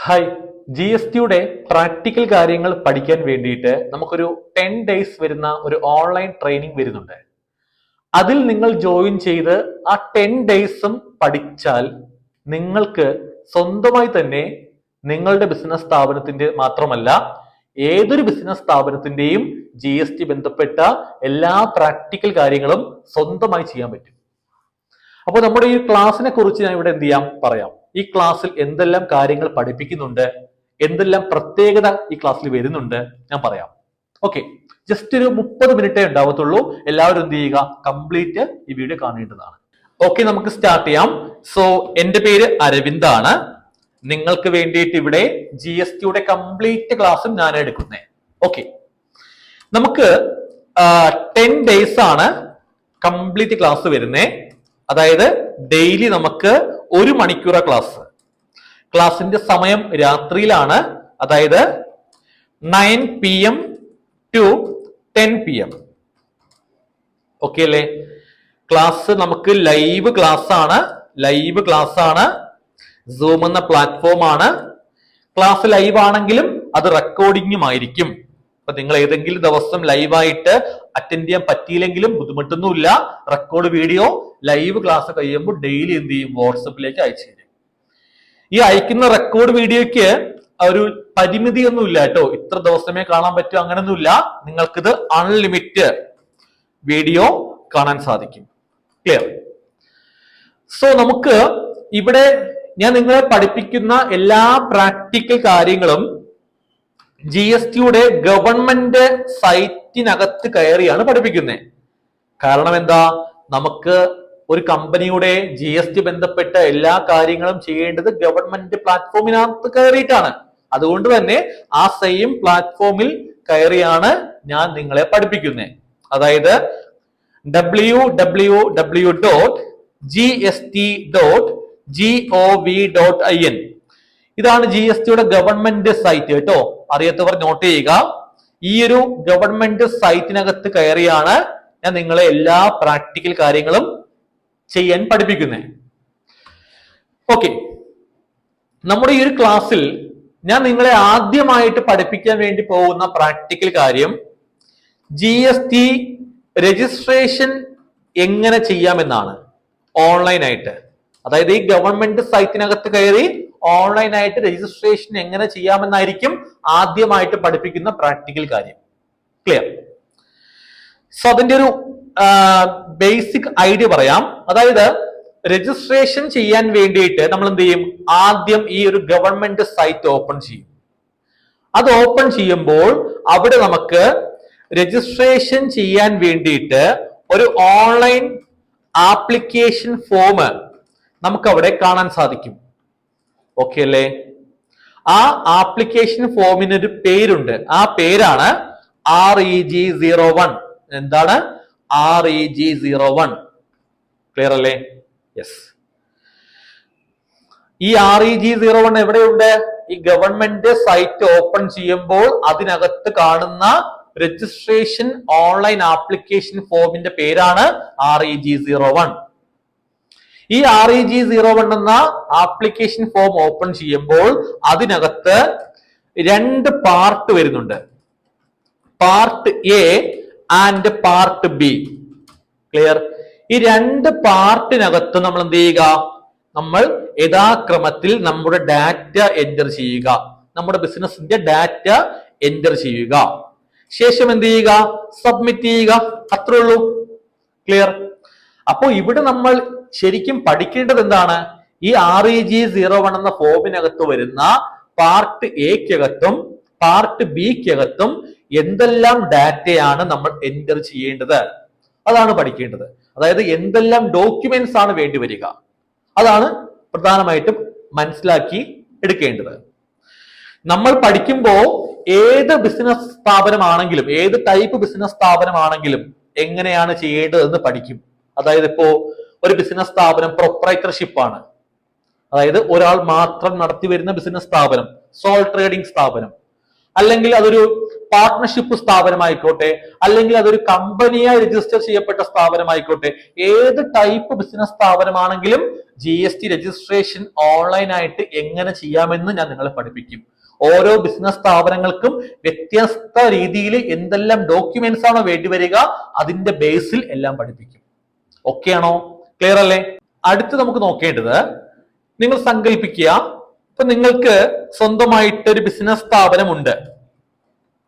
Hi, G S ടിയുടെ practical കാര്യങ്ങൾ പഠിക്കാൻ വേണ്ടിയിട്ട് നമുക്കൊരു 10 ഡേയ്സ് വരുന്ന ഒരു ഓൺലൈൻ ട്രെയിനിങ് വരുന്നുണ്ട്. അതിൽ നിങ്ങൾ ജോയിൻ ചെയ്ത് ആ 10 ഡേയ്സും പഠിച്ചാൽ നിങ്ങൾക്ക് സ്വന്തമായി തന്നെ നിങ്ങളുടെ ബിസിനസ് സ്ഥാപനത്തിന്റെ മാത്രമല്ല ഏതൊരു ബിസിനസ് സ്ഥാപനത്തിന്റെയും ജി എസ് ടി ബന്ധപ്പെട്ട എല്ലാ പ്രാക്ടിക്കൽ കാര്യങ്ങളും സ്വന്തമായി ചെയ്യാൻ പറ്റും. അപ്പോൾ നമ്മുടെ ഈ ക്ലാസ്സിനെ കുറിച്ച് ഞാൻ ഇവിടെ പറയാം. ഈ ക്ലാസ്സിൽ എന്തെല്ലാം കാര്യങ്ങൾ പഠിപ്പിക്കുന്നുണ്ട്, എന്തെല്ലാം പ്രത്യേകത ഈ ക്ലാസ്സിൽ വരുന്നുണ്ട് ഞാൻ പറയാം. ഓക്കെ, ജസ്റ്റ് ഒരു 30 മിനിറ്റേ ഉണ്ടാവത്തുള്ളൂ. എല്ലാവരും എന്ത് ചെയ്യുക, കംപ്ലീറ്റ് ഈ വീഡിയോ കാണേണ്ടതാണ്. ഓക്കെ, നമുക്ക് സ്റ്റാർട്ട് ചെയ്യാം. സോ എന്റെ പേര് അരവിന്ദ് ആണ്. നിങ്ങൾക്ക് വേണ്ടിയിട്ട് ഇവിടെ ജി എസ് ടിയുടെ കംപ്ലീറ്റ് ക്ലാസ്സും ഞാൻ എടുക്കുന്നത്. ഓക്കെ, നമുക്ക് 10 ഡേയ്സ് ആണ് കംപ്ലീറ്റ് ക്ലാസ് വരുന്നത്. അതായത് ഡെയിലി നമുക്ക് 1 മണിക്കൂറാ ക്ലാസ്. ക്ലാസിന്റെ സമയം രാത്രിയിലാണ്, അതായത് 9 PM to 10 PM. ഓക്കെ അല്ലേ? ക്ലാസ് നമുക്ക് ലൈവ് ക്ലാസ് ആണ്. സൂം എന്ന പ്ലാറ്റ്ഫോം ആണ്. ക്ലാസ് ലൈവ് ആണെങ്കിലും അത് റെക്കോർഡിംഗും ആയിരിക്കും. അപ്പൊ നിങ്ങൾ ഏതെങ്കിലും ദിവസം ലൈവായിട്ട് അറ്റൻഡ് ചെയ്യാൻ പറ്റിയില്ലെങ്കിലും ബുദ്ധിമുട്ടൊന്നുമില്ല. റെക്കോർഡ് വീഡിയോ ലൈവ് ക്ലാസ് കഴിയുമ്പോൾ ഡെയിലി എന്ത് ചെയ്യും, വാട്സപ്പിലേക്ക് അയച്ചു തരും. ഈ അയക്കുന്ന റെക്കോർഡ് വീഡിയോയ്ക്ക് ഒരു പരിമിതിയൊന്നും ഇല്ല കേട്ടോ. ഇത്ര ദിവസമേ കാണാൻ പറ്റൂ അങ്ങനെയൊന്നുമില്ല. നിങ്ങൾക്കിത് അൺലിമിറ്റഡ് വീഡിയോ കാണാൻ സാധിക്കും. ക്ലിയർ? സോ നമുക്ക് ഇവിടെ ഞാൻ നിങ്ങളെ പഠിപ്പിക്കുന്ന എല്ലാ പ്രാക്ടിക്കൽ കാര്യങ്ങളും ജി എസ് ടിയുടെ ഗവൺമെന്റ് സൈറ്റിനകത്ത് കയറിയാണ് പഠിപ്പിക്കുന്നത്. കാരണം എന്താ, നമുക്ക് ഒരു കമ്പനിയുടെ ജി എസ് ടി ബന്ധപ്പെട്ട എല്ലാ കാര്യങ്ങളും ചെയ്യേണ്ടത് ഗവൺമെന്റ് പ്ലാറ്റ്ഫോമിനകത്ത് കയറിയിട്ടാണ്. അതുകൊണ്ട് തന്നെ ആ സെയിം പ്ലാറ്റ്ഫോമിൽ കയറിയാണ് ഞാൻ നിങ്ങളെ പഠിപ്പിക്കുന്നത്. അതായത് www.gst.gov.in ഇതാണ് ജി എസ് ടിയുടെ ഗവൺമെന്റ് സൈറ്റ് കേട്ടോ. അറിയാത്തവർ നോട്ട് ചെയ്യുക. ഈ ഒരു ഗവൺമെന്റ് സൈറ്റിനകത്ത് കയറിയാണ് ഞാൻ നിങ്ങളെ എല്ലാ പ്രാക്ടിക്കൽ കാര്യങ്ങളും ചെയ്യാൻ പഠിപ്പിക്കുന്നത്. ഓക്കെ, നമ്മുടെ ഈ ഒരു ക്ലാസ്സിൽ ഞാൻ നിങ്ങളെ ആദ്യമായിട്ട് പഠിപ്പിക്കാൻ വേണ്ടി പോകുന്ന പ്രാക്ടിക്കൽ കാര്യം ജി എസ് ടി രജിസ്ട്രേഷൻ എങ്ങനെ ചെയ്യാമെന്നാണ്. ഓൺലൈനായിട്ട്, അതായത് ഈ ഗവൺമെന്റ് സൈറ്റിനകത്ത് കയറി ഓൺലൈനായിട്ട് രജിസ്ട്രേഷൻ എങ്ങനെ ചെയ്യാമെന്നായിരിക്കും ആദ്യമായിട്ട് പഠിപ്പിക്കുന്ന പ്രാക്ടിക്കൽ കാര്യം. ക്ലിയർ? സോ അതിന്റെ ഒരു ബേസിക് ഐഡിയ പറയാം. അതായത് രജിസ്ട്രേഷൻ ചെയ്യാൻ വേണ്ടിയിട്ട് നമ്മൾ എന്ത് ചെയ്യും, ആദ്യം ഈ ഒരു ഗവൺമെന്റ് സൈറ്റ് ഓപ്പൺ ചെയ്യും. അത് ഓപ്പൺ ചെയ്യുമ്പോൾ അവിടെ നമുക്ക് രജിസ്ട്രേഷൻ ചെയ്യാൻ വേണ്ടിയിട്ട് ഒരു ഓൺലൈൻ ആപ്ലിക്കേഷൻ ഫോം നമുക്ക് അവിടെ കാണാൻ സാധിക്കും. ഓക്കെ അല്ലേ? ആ ആപ്ലിക്കേഷൻ ഫോമിന് ഒരു പേരുണ്ട്. ആ പേരാണ് REG01. എന്താണ് REG01? ക്ലിയർ അല്ലേ? യെസ്. ഈ REG01 എവിടെയുണ്ട്? ഈ ഗവൺമെന്റ് സൈറ്റ് ഓപ്പൺ ചെയ്യുമ്പോൾ അതിനകത്ത് കാണുന്ന രജിസ്ട്രേഷൻ ഓൺലൈൻ ആപ്ലിക്കേഷൻ ഫോമിന്റെ പേരാണ് REG01. ഈ REG01 എന്ന ആപ്ലിക്കേഷൻ ഫോം ഓപ്പൺ ചെയ്യുമ്പോൾ അതിനകത്ത് 2 പാർട്ട് വരുന്നുണ്ട്. Part A and part B. Clear? ഈ 2 പാർട്ടിനകത്ത് നമ്മൾ എന്ത് ചെയ്യുക, നമ്മൾ യഥാക്രമത്തിൽ നമ്മുടെ ഡാറ്റ എൻറ്റർ ചെയ്യുക. നമ്മുടെ ബിസിനസിന്റെ ഡാറ്റ എൻറ്റർ ചെയ്യുക. ശേഷം എന്ത് ചെയ്യുക, സബ്മിറ്റ് ചെയ്യുക. അത്രേ ഉള്ളൂ. ക്ലിയർ? അപ്പോ ഇവിടെ നമ്മൾ ശരിക്കും പഠിക്കേണ്ടത് എന്താണ്, ഈ REG01 എന്ന ഫോമിനകത്ത് വരുന്ന പാർട്ട് എക്കകത്തും പാർട്ട് ബിക്കകത്തും എന്തെല്ലാം ഡാറ്റയാണ് നമ്മൾ എൻറ്റർ ചെയ്യേണ്ടത്, അതാണ് പഠിക്കേണ്ടത്. അതായത് എന്തെല്ലാം ഡോക്യുമെന്റ്സ് ആണ് വേണ്ടി വരിക, അതാണ് പ്രധാനമായിട്ടും മനസ്സിലാക്കി എടുക്കേണ്ടത്. നമ്മൾ പഠിക്കുമ്പോൾ ഏത് ബിസിനസ് സ്ഥാപനമാണെങ്കിലും, ഏത് ടൈപ്പ് ബിസിനസ് സ്ഥാപനമാണെങ്കിലും എങ്ങനെയാണ് ചെയ്യേണ്ടതെന്ന് പഠിക്കും. അതായത് ഇപ്പോ ഒരു ബിസിനസ് സ്ഥാപനം പ്രൊപ്രൈറ്റർഷിപ്പ് ആണ്, അതായത് ഒരാൾ മാത്രം നടത്തി വരുന്ന ബിസിനസ് സ്ഥാപനം, സോൾ ട്രേഡിംഗ് സ്ഥാപനം, അല്ലെങ്കിൽ അതൊരു പാർട്ട്ണർഷിപ്പ് സ്ഥാപനമായിക്കോട്ടെ, അല്ലെങ്കിൽ അതൊരു കമ്പനിയായി രജിസ്റ്റർ ചെയ്യപ്പെട്ട സ്ഥാപനമായിക്കോട്ടെ, ഏത് ടൈപ്പ് ബിസിനസ് സ്ഥാപനമാണെങ്കിലും GST രജിസ്ട്രേഷൻ ഓൺലൈനായിട്ട് എങ്ങനെ ചെയ്യാമെന്ന് ഞാൻ നിങ്ങളെ പഠിപ്പിക്കും. ഓരോ ബിസിനസ് സ്ഥാപനങ്ങൾക്കും വ്യത്യസ്ത രീതിയിൽ എന്തെല്ലാം ഡോക്യുമെന്റ്സ് ആണോ വേണ്ടി വരിക, അതിന്റെ ബേസിൽ എല്ലാം പഠിപ്പിക്കും. ഓക്കെ ആണോ? ക്ലിയർ അല്ലേ? അടുത്ത് നമുക്ക് നോക്കേണ്ടത്, നിങ്ങൾ സങ്കല്പിക്കുക, ഇപ്പൊ നിങ്ങൾക്ക് സ്വന്തമായിട്ട് ഒരു ബിസിനസ് സ്ഥാപനമുണ്ട്.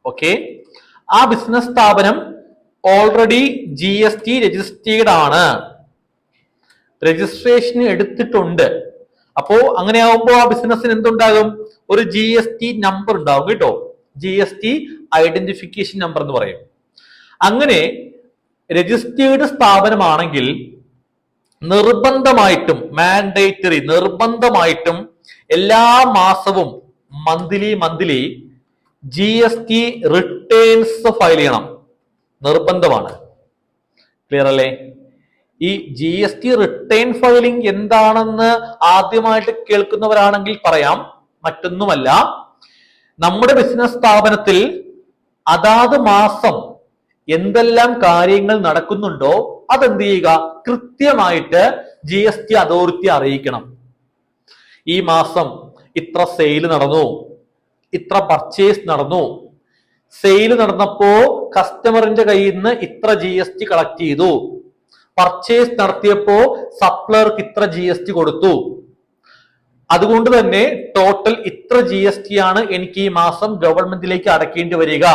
ഓക്കെ, ആ ബിസിനസ് സ്ഥാപനം ഓൾറെഡി GST രജിസ്റ്റേർഡ് ആണ്, രജിസ്ട്രേഷൻ എടുത്തിട്ടുണ്ട്. അപ്പോ അങ്ങനെയാവുമ്പോ ആ ബിസിനസ്സിന് എന്തുണ്ടാകും? ഒരു GST നമ്പർ ഉണ്ടാവും കേട്ടോ. GST ഐഡന്റിഫിക്കേഷൻ നമ്പർ എന്ന് പറയും. അങ്ങനെ രജിസ്റ്റേർഡ് സ്ഥാപനമാണെങ്കിൽ നിർബന്ധമായിട്ടും എല്ലാ മാസവും മന്ത്ലി GST റിട്ടേൺസ് ഫയൽ ചെയ്യണം. നിർബന്ധമാണ്. ക്ലിയർ അല്ലേ? ഈ GST റിട്ടേൺ ഫയലിംഗ് എന്താണെന്ന് ആദ്യമായിട്ട് കേൾക്കുന്നവരാണെങ്കിൽ പറയാം, മറ്റൊന്നുമല്ല, നമ്മുടെ ബിസിനസ് സ്ഥാപനത്തിൽ അതാത് മാസം എന്തെല്ലാം കാര്യങ്ങൾ നടക്കുന്നുണ്ടോ അതെന്ത് ചെയ്യുക? കൃത്യമായിട്ട് GST അതോറിറ്റി അറിയിക്കണം. ഈ മാസം ഇത്ര സെയിൽ നടന്നു, ഇത്ര പർച്ചേസ് നടന്നു, സെയിൽ നടന്നപ്പോ കസ്റ്റമറിന്റെ കയ്യിൽ നിന്ന് ഇത്ര GST കളക്ട് ചെയ്തു, പർച്ചേസ് നടത്തിയപ്പോ സപ്ലയർക്ക് ഇത്ര GST കൊടുത്തു, അതുകൊണ്ട് തന്നെ ടോട്ടൽ ഇത്ര GST ആണ് എനിക്ക് ഈ മാസം ഗവൺമെന്റിലേക്ക് അടക്കേണ്ടി വരിക.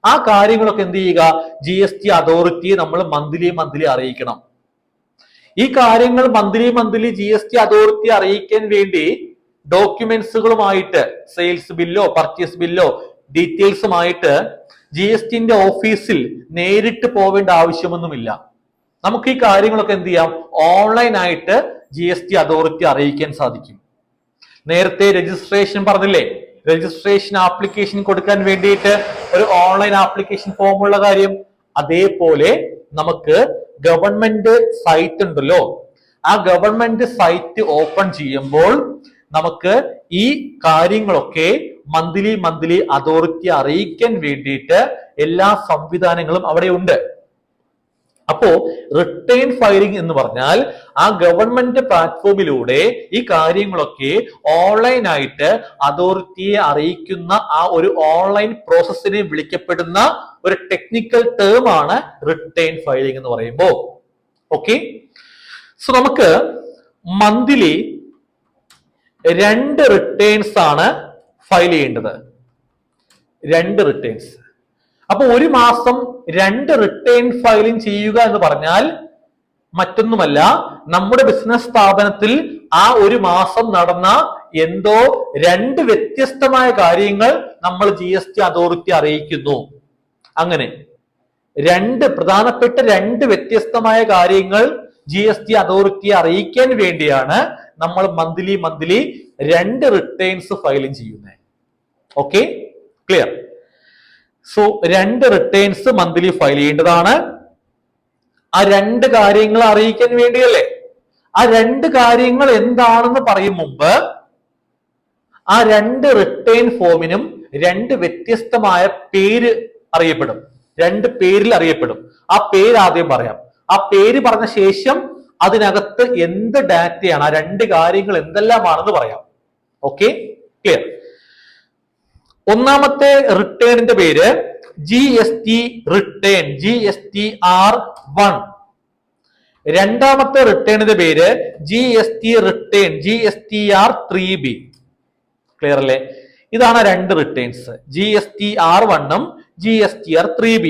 ആ കാര്യങ്ങളൊക്കെ എന്ത് ചെയ്യുക? GST അതോറിറ്റിയെ നമ്മൾ മന്ത്ലി അറിയിക്കണം. ഈ കാര്യങ്ങൾ മന്ത്ലി GST അതോറിറ്റി അറിയിക്കാൻ വേണ്ടി ഡോക്യുമെന്റ്സുകളുമായിട്ട്, സെയിൽസ് ബില്ലോ പർച്ചേസ് ബില്ലോ ഡീറ്റെയിൽസുമായിട്ട് GSTന്റെ ഓഫീസിൽ നേരിട്ട് പോവേണ്ട ആവശ്യമൊന്നുമില്ല. നമുക്ക് ഈ കാര്യങ്ങളൊക്കെ എന്ത് ചെയ്യാം? ഓൺലൈനായിട്ട് GST അതോറിറ്റി അറിയിക്കാൻ സാധിക്കും. നേരത്തെ രജിസ്ട്രേഷൻ പറഞ്ഞില്ലേ, രജിസ്ട്രേഷൻ ആപ്ലിക്കേഷൻ കൊടുക്കാൻ വേണ്ടിയിട്ട് ഒരു ഓൺലൈൻ ആപ്ലിക്കേഷൻ ഫോം ഉള്ള കാര്യം, അതേപോലെ നമുക്ക് ഗവൺമെന്റ് സൈറ്റ് ഉണ്ടല്ലോ, ആ ഗവൺമെന്റ് സൈറ്റ് ഓപ്പൺ ചെയ്യുമ്പോൾ നമുക്ക് ഈ കാര്യങ്ങളൊക്കെ മന്ത്ലി അതോറിറ്റി അറിയിക്കാൻ വേണ്ടിയിട്ട് എല്ലാ സംവിധാനങ്ങളും അവിടെ ഉണ്ട്. അപ്പോ റിട്ടേൺ ഫയലിംഗ് എന്ന് പറഞ്ഞാൽ ആ ഗവൺമെന്റ് പ്ലാറ്റ്ഫോമിലൂടെ ഈ കാര്യങ്ങളൊക്കെ ഓൺലൈനായിട്ട് അതോറിറ്റിയെ അറിയിക്കുന്ന ആ ഒരു ഓൺലൈൻ പ്രോസസ്സിനെ വിളിക്കപ്പെടുന്ന ഒരു ടെക്നിക്കൽ ടേം ആണ് റിട്ടേൺ ഫയലിംഗ് എന്ന് പറയുമ്പോൾ. ഓക്കെ, സോ നമുക്ക് മന്ത്ലി 2 റിട്ടേൺസ് ആണ് ഫയൽ ചെയ്യേണ്ടത്. 2 റിട്ടേൺസ്. അപ്പൊ ഒരു മാസം 2 റിട്ടേൺ ഫയലിംഗ് ചെയ്യുക എന്ന് പറഞ്ഞാൽ മറ്റൊന്നുമല്ല, നമ്മുടെ ബിസിനസ് സ്ഥാപനത്തിൽ ആ ഒരു മാസം നടന്ന എന്തോ 2 വ്യത്യസ്തമായ കാര്യങ്ങൾ നമ്മൾ GST അതോറിറ്റി അറിയിക്കുന്നു. അങ്ങനെ 2 പ്രധാനപ്പെട്ട 2 വ്യത്യസ്തമായ കാര്യങ്ങൾ GST അതോറിറ്റിയെ അറിയിക്കാൻ വേണ്ടിയാണ് നമ്മൾ മന്ത്ലി 2 റിട്ടേൺസ് ഫയലിംഗ് ചെയ്യുന്നത്. Okay, clear? So 2 returns monthly file ചെയ്യേണ്ടതാണ്. ആ 2 കാര്യങ്ങൾ അറിയിക്കാൻ വേണ്ടിയല്ലേ. ആ 2 കാര്യങ്ങൾ എന്താണെന്ന് പറയും മുമ്പ് ആ 2 റിട്ടേൺ ഫോമിനും 2 വ്യത്യസ്തമായ പേര് അറിയപ്പെടും. 2 പേരിൽ അറിയപ്പെടും. ആ പേര് ആദ്യം പറയാം. ആ പേര് പറഞ്ഞ ശേഷം അതിനകത്ത് എന്ത് ഡാറ്റയാണ്, ആ 2 കാര്യങ്ങൾ എന്തെല്ലാമാണെന്ന് പറയാം. Okay, clear? ഒന്നാമത്തെ റിട്ടേണിന്റെ പേര് GST റിട്ടേൺ, GSTR1. രണ്ടാമത്തെ റിട്ടേണിന്റെ പേര് GST റിട്ടേൺ, GSTR3B. ക്ലിയർ അല്ലേ? ഇതാണ് 2 റിട്ടേൺസ്, GSTR1 GSTR3B.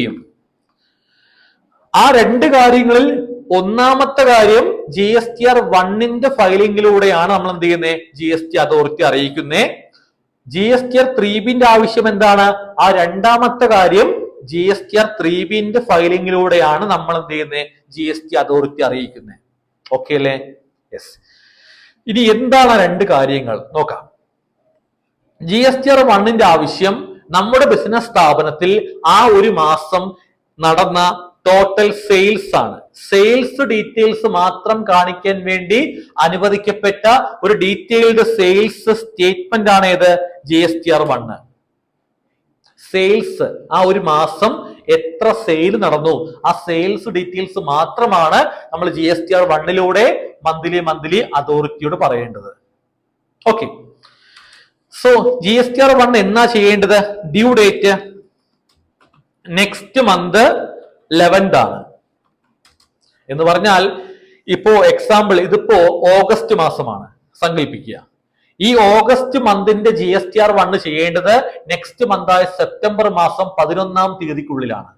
ആ 2 കാര്യങ്ങളിൽ ഒന്നാമത്തെ കാര്യം GSTR1 ഫയലിംഗിലൂടെയാണ് നമ്മൾ എന്ത് ചെയ്യുന്നത്? GST അതോറിറ്റി അറിയിക്കുന്നത്. GSTR3B ആവശ്യം എന്താണ്? ആ രണ്ടാമത്തെ കാര്യം GSTR3B ഫയലിംഗിലൂടെയാണ് നമ്മൾ എന്ത് ചെയ്യുന്നത്? GST അതോറിറ്റി അറിയിക്കുന്നത്. ഓക്കെ അല്ലേ? യെസ്. ഇനി എന്താണ് 2 കാര്യങ്ങൾ നോക്കാം. GSTR1 ആവശ്യം നമ്മുടെ ബിസിനസ് സ്ഥാപനത്തിൽ ആ ഒരു മാസം നടന്ന ടോട്ടൽ സെയിൽസ് ആണ്. സെയിൽസ് ഡീറ്റെയിൽസ് മാത്രം കാണിക്കാൻ വേണ്ടി അനുവദിക്കപ്പെട്ട ഒരു ഡീറ്റെയിൽഡ് സെയിൽസ് സ്റ്റേറ്റ്മെന്റ് ആണ് ഏത്? GSTR1. സെയിൽസ്, ആ ഒരു മാസം എത്ര സെയിൽ നടന്നു, ആ സെയിൽസ് ഡീറ്റെയിൽസ് മാത്രമാണ് നമ്മൾ GSTR1 മന്ത്ലി അതോറിറ്റിയോട് പറയേണ്ടത്. ഓക്കെ, സോ GSTR1 എന്നാ ചെയ്യേണ്ടത്? Due date next month 11th ആണ്. എന്ന് പറഞ്ഞാൽ ഇപ്പോ എക്സാമ്പിൾ ഇതിപ്പോ ഓഗസ്റ്റ് മാസമാണ് സങ്കല്പിക്കുക. ഈ ഓഗസ്റ്റ് മന്തിന്റെ GSTR1 ചെയ്യേണ്ടത് നെക്സ്റ്റ് മന്തായ സെപ്റ്റംബർ മാസം 11ാം തീയതിക്കുള്ളിലാണ്.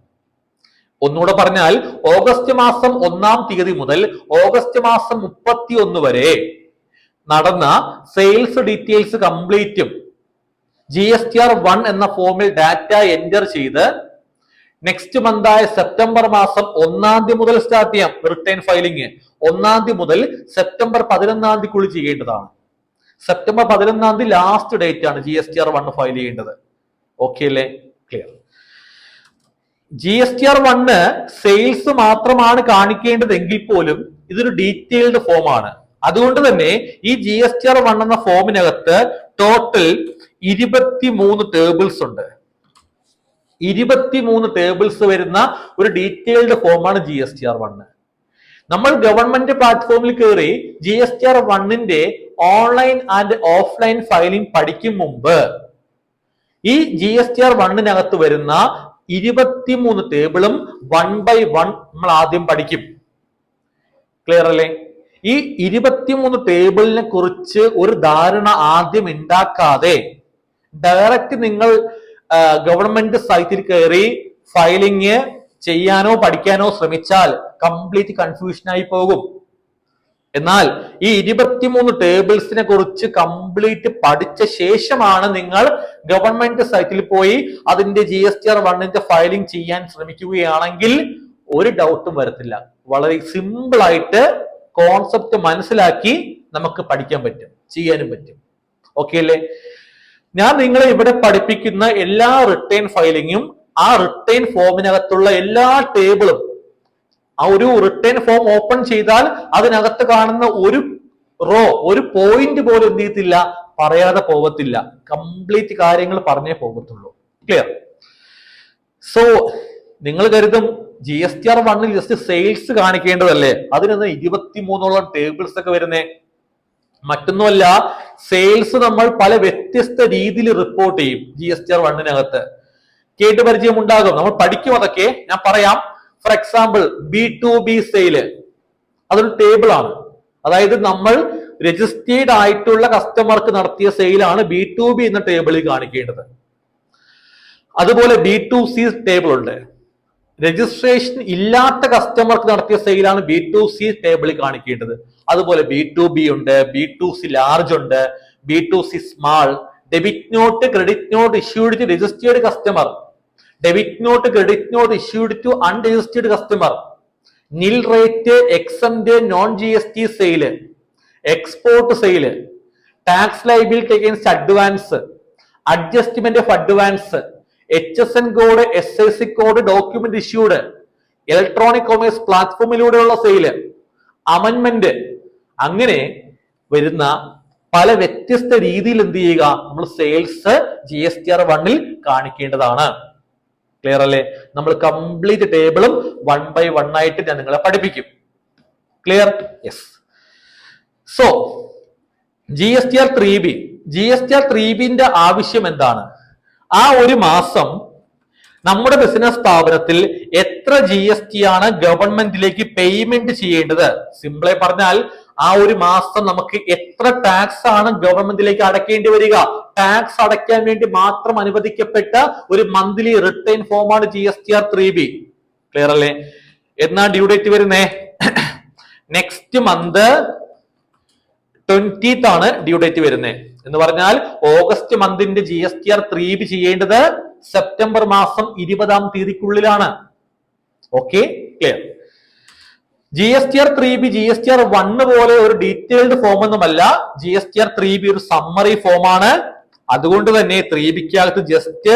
ഒന്നുകൂടെ പറഞ്ഞാൽ ഓഗസ്റ്റ് മാസം 1ാം തീയതി മുതൽ ഓഗസ്റ്റ് മാസം 31 വരെ നടന്ന സെയിൽസ് ഡീറ്റെയിൽസ് കംപ്ലീറ്റും GSTR1 എന്ന ഫോമിൽ ഡാറ്റ എൻറ്റർ ചെയ്ത് നെക്സ്റ്റ് മന്തായ സെപ്റ്റംബർ മാസം 1ാം തീയതി മുതൽ സ്റ്റാർട്ട് ചെയ്യാം. റിട്ടേൺ ഫയലിംഗ് 1ാം തീയതി മുതൽ സെപ്റ്റംബർ 11ാം തീയതിക്കുള്ളിൽ ചെയ്യേണ്ടതാണ്. സെപ്റ്റംബർ 11ാം തീയതി ലാസ്റ്റ് ഡേറ്റ് ആണ് GSTR1 ഫയൽ ചെയ്യേണ്ടത്. ഓക്കെ അല്ലേ? ക്ലിയർ. GSTR1 സെയിൽസ് മാത്രമാണ് കാണിക്കേണ്ടതെങ്കിൽ പോലും ഇതൊരു ഡീറ്റെയിൽഡ് ഫോം ആണ്. അതുകൊണ്ട് തന്നെ ഈ GSTR1 എന്ന ഫോമിനകത്ത് ടോട്ടൽ 23 ടേബിൾസ് ഉണ്ട്. 23 ടേബിൾസ് വരുന്ന ഒരു ഡീറ്റെയിൽഡ് ഫോമാണ് GSTR1. നമ്മൾ ഗവൺമെന്റ് പ്ലാറ്റ്ഫോമിൽ കയറി GSTR1 online and offline filing പഠിക്കും മുമ്പ് ഈ GSTR1 വരുന്ന 23 ടേബിളും 1 by 1 നമ്മൾ ആദ്യം പഠിക്കും. ക്ലിയർ അല്ലേ? ഈ 23 ടേബിളിനെ കുറിച്ച് ഒരു ധാരണ ആദ്യം ഉണ്ടാക്കാതെ ഡയറക്റ്റ് നിങ്ങൾ ഗവൺമെന്റ് സൈറ്റിൽ കയറി ഫയലിംഗ് ചെയ്യാനോ പഠിക്കാനോ ശ്രമിച്ചാൽ കംപ്ലീറ്റ് കൺഫ്യൂഷൻ ആയി പോകും. എന്നാൽ ഈ 23 ടേബിൾസിനെ കുറിച്ച് കംപ്ലീറ്റ് പഠിച്ച ശേഷമാണ് നിങ്ങൾ ഗവൺമെന്റ് സൈറ്റിൽ പോയി അതിന്റെ GSTR1 ഫയലിംഗ് ചെയ്യാൻ ശ്രമിക്കുകയാണെങ്കിൽ ഒരു ഡൗട്ടും വരത്തില്ല. വളരെ സിമ്പിൾ ആയിട്ട് കോൺസെപ്റ്റ് മനസ്സിലാക്കി നമുക്ക് പഠിക്കാൻ പറ്റും, ചെയ്യാനും പറ്റും. ഓക്കെ അല്ലേ? ഞാൻ നിങ്ങളെ ഇവിടെ പഠിപ്പിക്കുന്ന എല്ലാ റിട്ടേൺ ഫയലിങ്ങും ആ റിട്ടേൺ ഫോമിനകത്തുള്ള എല്ലാ ടേബിളും, ആ ഒരു റിട്ടേൺ ഫോം ഓപ്പൺ ചെയ്താൽ അതിനകത്ത് കാണുന്ന ഒരു റോ, ഒരു പോയിന്റ് പോലും എന്ത് ചെയ്യത്തില്ല, പറയാതെ പോകത്തില്ല. കംപ്ലീറ്റ് കാര്യങ്ങൾ പറഞ്ഞേ പോകത്തുള്ളൂ. ക്ലിയർ? സോ നിങ്ങൾ കരുതും GSTR1 ജസ്റ്റ് സെയിൽസ് കാണിക്കേണ്ടതല്ലേ, അതിനൊന്ന് 23ഓളം ടേബിൾസ് ഒക്കെ വരുന്നേ. മറ്റൊന്നുമല്ല, സെയിൽസ് നമ്മൾ പല വ്യത്യസ്ത രീതിയിൽ റിപ്പോർട്ട് ചെയ്യും GSTR1. കേട്ട് പരിചയം ഉണ്ടാകും, നമ്മൾ പഠിക്കും അതൊക്കെ. ഞാൻ പറയാം. ഫോർ എക്സാമ്പിൾ B2B സെയില്, അതൊരു ടേബിൾ ആണ്. അതായത് നമ്മൾ രജിസ്റ്റേർഡ് ആയിട്ടുള്ള കസ്റ്റമർക്ക് നടത്തിയ സെയിലാണ് B2B എന്ന ടേബിളിൽ കാണിക്കേണ്ടത്. അതുപോലെ B2C ടേബിൾ ഉണ്ട്. രജിസ്ട്രേഷൻ ഇല്ലാത്ത കസ്റ്റമർക്ക് നടത്തിയ സെയിലാണ് B2C ടേബിളിൽ കാണിക്കേണ്ടത്. അതുപോലെ B2B ഉണ്ട്, B2C ലാർജ് ഉണ്ട്, B2C small, debit note credit note issued to registered customer, debit note credit note issued to unregistered customer, nil rate, exempt, non GST sale, export sale, tax liability against advance, adjustment of advance, HSN code, SIC code, document issued, electronic commerce പ്ലാറ്റ്ഫോമിലൂടെയുള്ള sale, അമൻമെന്റ്, അങ്ങനെ വരുന്ന പല വ്യത്യസ്ത രീതിയിൽ എന്ത് ചെയ്യുക, നമ്മൾ സെയിൽസ് GSTR1 കാണിക്കേണ്ടതാണ്. ക്ലിയർ അല്ലേ? നമ്മൾ കംപ്ലീറ്റ് ടേബിളും 1 by 1 ആയിട്ട് ഞാൻ നിങ്ങളെ പഠിപ്പിക്കും. ക്ലിയർ? യെസ്. സോ GSTR3B ആവശ്യം എന്താണ്? ആ ഒരു മാസം നമ്മുടെ ബിസിനസ് സ്ഥാപനത്തിൽ എത്ര GST ആണ് ഗവൺമെന്റിലേക്ക് പേയ്മെന്റ് ചെയ്യേണ്ടത്? സിംപിളായി പറഞ്ഞാൽ ആ ഒരു മാസം നമുക്ക് എത്ര ടാക്സ് ആണ് ഗവൺമെന്റിലേക്ക് അടയ്ക്കേണ്ടി വരിക? ടാക്സ് അടയ്ക്കാൻ വേണ്ടി മാത്രം അനുവദിക്കപ്പെട്ട ഒരു മന്ത്ലി റിട്ടേൺ ഫോമാണ് GSTR3B. ക്ലിയർ അല്ലേ? എന്നാ ഡ്യൂ ഡേറ്റ് വരുന്നേ? നെക്സ്റ്റ് മന്ത് 20th ആണ് ഡ്യൂ ഡേറ്റ് വരുന്നത്. എന്ന് പറഞ്ഞാൽ ഓഗസ്റ്റ് മന്തിന്റെ GSTR3B ചെയ്യേണ്ടത് സെപ്റ്റംബർ മാസം 20ാം തീയതിക്കുള്ളിലാണ്. Okay, clear? GSTR3B GSTR1 പോലെ ഒരു ഡീറ്റെയിൽഡ് ഫോം ഒന്നുമല്ല. GSTR3B ഒരു സമ്മറി ഫോമാണ്. അതുകൊണ്ട് തന്നെ 3Bക്കകത്ത് ജസ്റ്റ്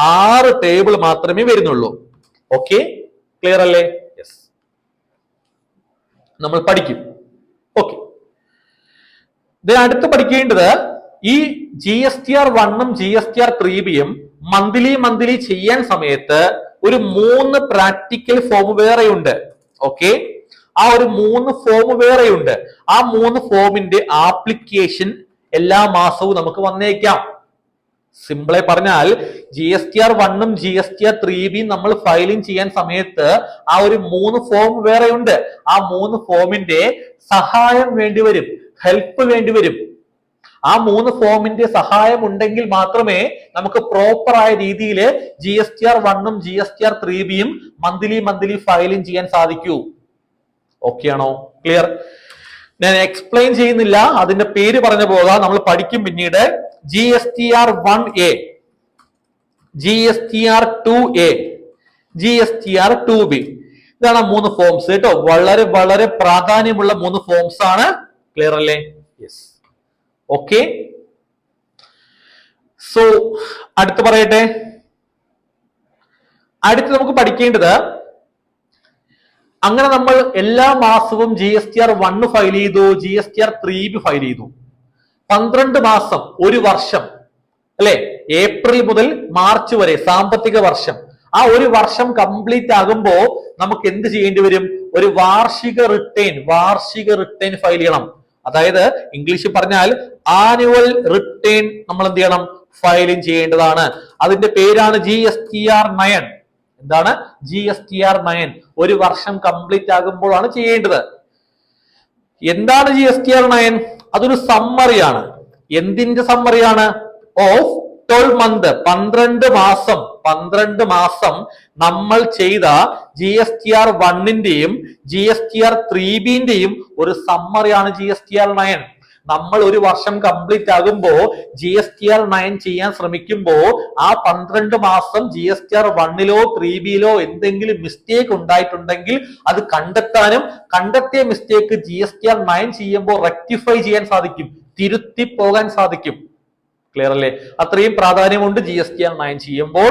6 ടേബിൾ മാത്രമേ വരുന്നുള്ളൂ. ഓക്കെ, ക്ലിയർ അല്ലേ? യെസ്, നമ്മൾ പഠിക്കും. ഓക്കെ, അടുത്ത് പഠിക്കേണ്ടത് ഈ GSTR1 ഉം GSTR3Bയും മന്ത്ലി ചെയ്യാൻ സമയത്ത് ഒരു 3 പ്രാക്ടിക്കൽ ഫോം വേറെയുണ്ട്. ഓക്കെ, ആ ഒരു 3 ഫോം വേറെയുണ്ട്. ആ 3 ഫോമിന്റെ ആപ്ലിക്കേഷൻ എല്ലാ മാസവും നമുക്ക് വന്നേക്കാം. സിമ്പിളായി പറഞ്ഞാൽ GSTR1 ഉം GSTR3Bയും നമ്മൾ ഫയലിംഗ് ചെയ്യാൻ സമയത്ത് ആ ഒരു 3 ഫോം വേറെയുണ്ട്. ആ 3 ഫോമിന്റെ സഹായം വേണ്ടിവരും, ഹെൽപ്പ് വേണ്ടിവരും. ആ 3 ഫോമിന്റെ സഹായം ഉണ്ടെങ്കിൽ മാത്രമേ നമുക്ക് പ്രോപ്പർ ആയ രീതിയിൽ GSTR1 ഉം GSTR3Bയും മന്ത്ലി ഫയലിംഗ് ചെയ്യാൻ സാധിക്കൂ. ഓക്കെ ആണോ? ക്ലിയർ? ഞാൻ എക്സ്പ്ലെയിൻ ചെയ്യുന്നില്ല, അതിന്റെ പേര് പറഞ്ഞു പോകാം, നമ്മൾ പഠിക്കും പിന്നീട്. GSTR1A, GSTR2A, GSTR2B. ഇതാണ് 3 ഫോംസ് കേട്ടോ. വളരെ പ്രാധാന്യമുള്ള 3 ഫോംസ് ആണ്. ക്ലിയർ അല്ലേ? യെസ്. ഓക്കെ, സോ അടുത്ത് പറയട്ടെ. അടുത്ത് നമുക്ക് പഠിക്കേണ്ടത്, അങ്ങനെ നമ്മൾ എല്ലാ മാസവും GSTR1 ഫയൽ ചെയ്തു, GSTR3B ഫയൽ ചെയ്തു. 12 മാസം, ഒരു വർഷം അല്ലെ, ഏപ്രിൽ മുതൽ മാർച്ച് വരെ സാമ്പത്തിക വർഷം. ആ ഒരു വർഷം കംപ്ലീറ്റ് ആകുമ്പോ നമുക്ക് എന്ത് ചെയ്യേണ്ടി വരും? ഒരു വാർഷിക റിട്ടേൺ ഫയൽ ചെയ്യണം. അതായത് ഇംഗ്ലീഷിൽ പറഞ്ഞാൽ ആനുവൽ റിട്ടേൺ നമ്മൾ എന്ത് ചെയ്യണം? ഫയലിംഗ് ചെയ്യേണ്ടതാണ്. അതിന്റെ പേരാണ് GSTR9. എന്താണ്? GSTR9. ഒരു വർഷം കംപ്ലീറ്റ് ആകുമ്പോഴാണ് ചെയ്യേണ്ടത്. എന്താണ് GSTR9? അതൊരു സമ്മറിയാണ്. എന്തിന്റെ സമ്മറിയാണ്? ഓഫ് 12 മന്ത്, 12 മാസം നമ്മൾ ചെയ്ത GSTR1ന്റെയും GSTR3Bന്റെയും ഒരു സമ്മറിയാണ് GSTR9. നമ്മൾ ഒരു വർഷം കംപ്ലീറ്റ് ആകുമ്പോ GSTR9 ചെയ്യാൻ ശ്രമിക്കുമ്പോ ആ 12 മാസം GSTR1ലോ 3Bയിലോ എന്തെങ്കിലും മിസ്റ്റേക്ക് ഉണ്ടായിട്ടുണ്ടെങ്കിൽ അത് കണ്ടെത്താനും, കണ്ടെത്തിയ മിസ്റ്റേക്ക് GSTR9 ചെയ്യുമ്പോൾ റെക്ടിഫൈ ചെയ്യാൻ സാധിക്കും, തിരുത്തി പോകാൻ സാധിക്കും. ക്ലിയർ അല്ലേ? അത്രയും പ്രാധാന്യമുണ്ട് GSTR9 ചെയ്യുമ്പോൾ.